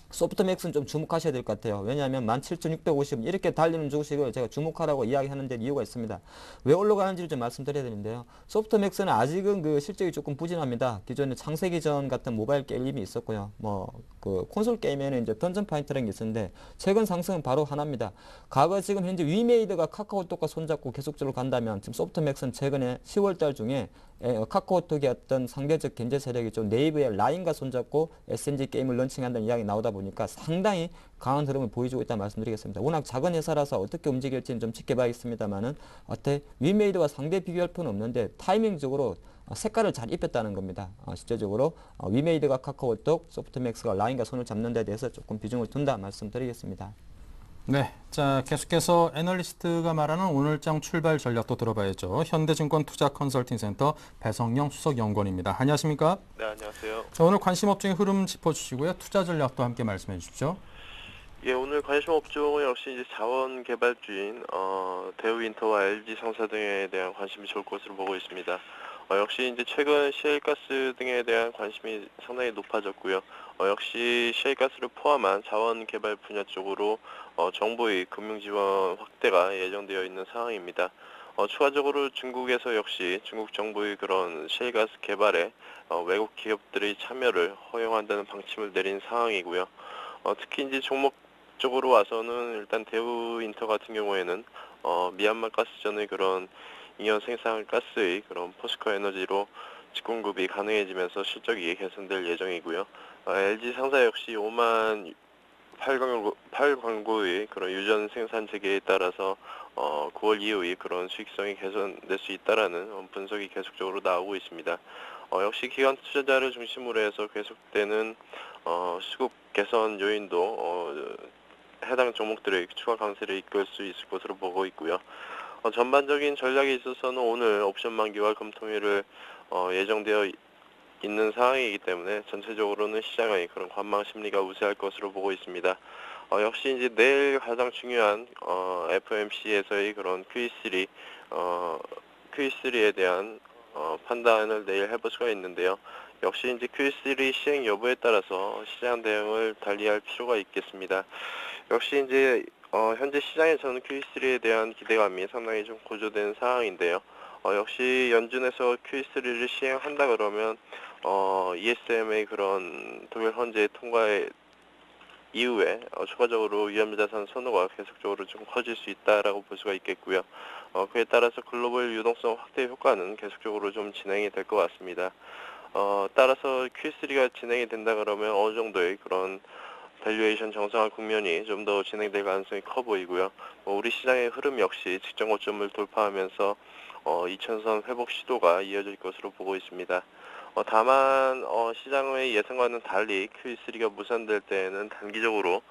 소프트맥스는 좀 주목하셔야 될 것 같아요. 왜냐하면 17,650 이렇게 달리는 주식을 제가 주목하라고 이야기하는 데 이유가 있습니다. 왜 올라가는지를 좀 말씀드려야 되는데요. 소프트맥스는 아직은 그 실적이 조금 부진합니다. 기존에 창세기전 같은 모바일 게임이 있었고요. 그 콘솔 게임에는 이제 던전 파이터라는 게 있었는데 최근 상승은 바로 하나입니다. 과거 지금 현재 위메이드가 카카오톡과 손잡고 계속적으로 간다면 지금 소프트맥스는 최근에 10월달 중에 카카오톡의 어떤 상대적 견제 세력이 좀 네이버의 라인과 손잡고 SNG 게임을 런칭한다는 이야기 나오다 보니까 상당히 강한 흐름을 보여주고 있다는 말씀드리겠습니다. 워낙 작은 회사라서 어떻게 움직일지는 좀 지켜봐야겠습니다만은 위메이드와 상대 비교할 필요는 없는데 타이밍적으로 색깔을 잘 입혔다는 겁니다. 실제적으로 위메이드가 카카오톡, 소프트맥스가 라인과 손을 잡는 데 대해서 조금 비중을 둔다 말씀드리겠습니다. 네, 자 계속해서 애널리스트가 말하는 오늘장 출발 전략도 들어봐야죠. 현대증권 투자컨설팅센터 배성영 수석연구원입니다. 안녕하십니까? 네, 안녕하세요. 자, 오늘 관심 업종의 흐름 짚어주시고요. 투자 전략도 함께 말씀해 주십시오. 예, 오늘 관심 업종은 역시 이제 자원 개발주인 대우인터와 LG 상사 등에 대한 관심이 좋을 것으로 보고 있습니다. 역시 이제 최근 셰일가스 등에 대한 관심이 상당히 높아졌고요. 역시 셰일가스를 포함한 자원 개발 분야 쪽으로 정부의 금융 지원 확대가 예정되어 있는 상황입니다. 추가적으로 중국에서 역시 중국 정부의 그런 셰일가스 개발에 외국 기업들의 참여를 허용한다는 방침을 내린 상황이고요. 특히 이제 종목 쪽으로 와서는 일단 대우인터 같은 경우에는 미얀마 가스전의 그런 인연 생산 가스의 그런 포스코 에너지로 직공급이 가능해지면서 실적이 개선될 예정이고요. LG 상사 역시 5만 8광고의 그런 유전 생산 체계에 따라서 9월 이후의 그런 수익성이 개선될 수 있다라는 분석이 계속적으로 나오고 있습니다. 역시 기관 투자자를 중심으로 해서 계속되는 수급 개선 요인도 해당 종목들의 추가 강세를 이끌 수 있을 것으로 보고 있고요. 전반적인 전략에 있어서는 오늘 옵션 만기와 금통일을 예정되어 있는 상황이기 때문에 전체적으로는 시장의 그런 관망 심리가 우세할 것으로 보고 있습니다. 역시 이제 내일 가장 중요한 FOMC에서의 그런 QE3에 대한 판단을 내일 해볼 수가 있는데요. 역시 이제 QE3 시행 여부에 따라서 시장 대응을 달리할 필요가 있겠습니다. 역시 이제 현재 시장에서는 QE3에 대한 기대감이 상당히 좀 고조된 상황인데요. 역시 연준에서 QE3를 시행한다 그러면 ESM의 그런 독일 헌재 통과의 이후에 추가적으로 위험자산 선호가 계속적으로 좀 커질 수 있다라고 볼 수가 있겠고요. 그에 따라서 글로벌 유동성 확대 효과는 계속적으로 좀 진행이 될 것 같습니다. 따라서 QE3가 진행이 된다 그러면 어느 정도의 그런 밸류에이션 정상화 국면이 좀 더 진행될 가능성이 커 보이고요. 우리 시장의 흐름 역시 직전 고점을 돌파하면서 2000선 회복 시도가 이어질 것으로 보고 있습니다. 다만 시장의 예상과는 달리 QE3가 무산될 때에는 단기적으로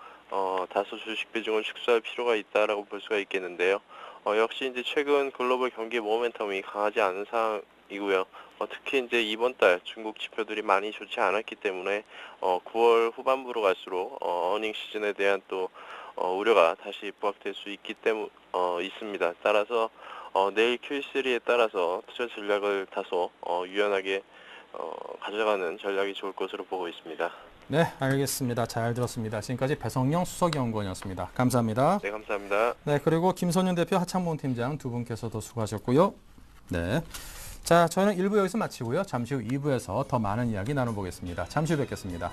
다소 주식 비중을 축소할 필요가 있다라고 볼 수가 있겠는데요. 역시 이제 최근 글로벌 경기 모멘텀이 강하지 않은 상황이고요. 특히 이제 이번 달 중국 지표들이 많이 좋지 않았기 때문에 9월 후반부로 갈수록 어닝 시즌에 대한 또 우려가 다시 부각될 수 있기 때문에 있습니다. 따라서 내일 QE3에 따라서 투자 전략을 다소 유연하게 가져가는 전략이 좋을 것으로 보고 있습니다. 네, 알겠습니다. 잘 들었습니다. 지금까지 배성영 수석연구원이었습니다. 감사합니다. 네, 감사합니다. 네, 그리고 김선윤 대표, 하창봉 팀장 두 분께서도 수고하셨고요. 네, 자, 저는 1부 여기서 마치고요. 잠시 후 2부에서 더 많은 이야기 나눠보겠습니다. 잠시 후 뵙겠습니다.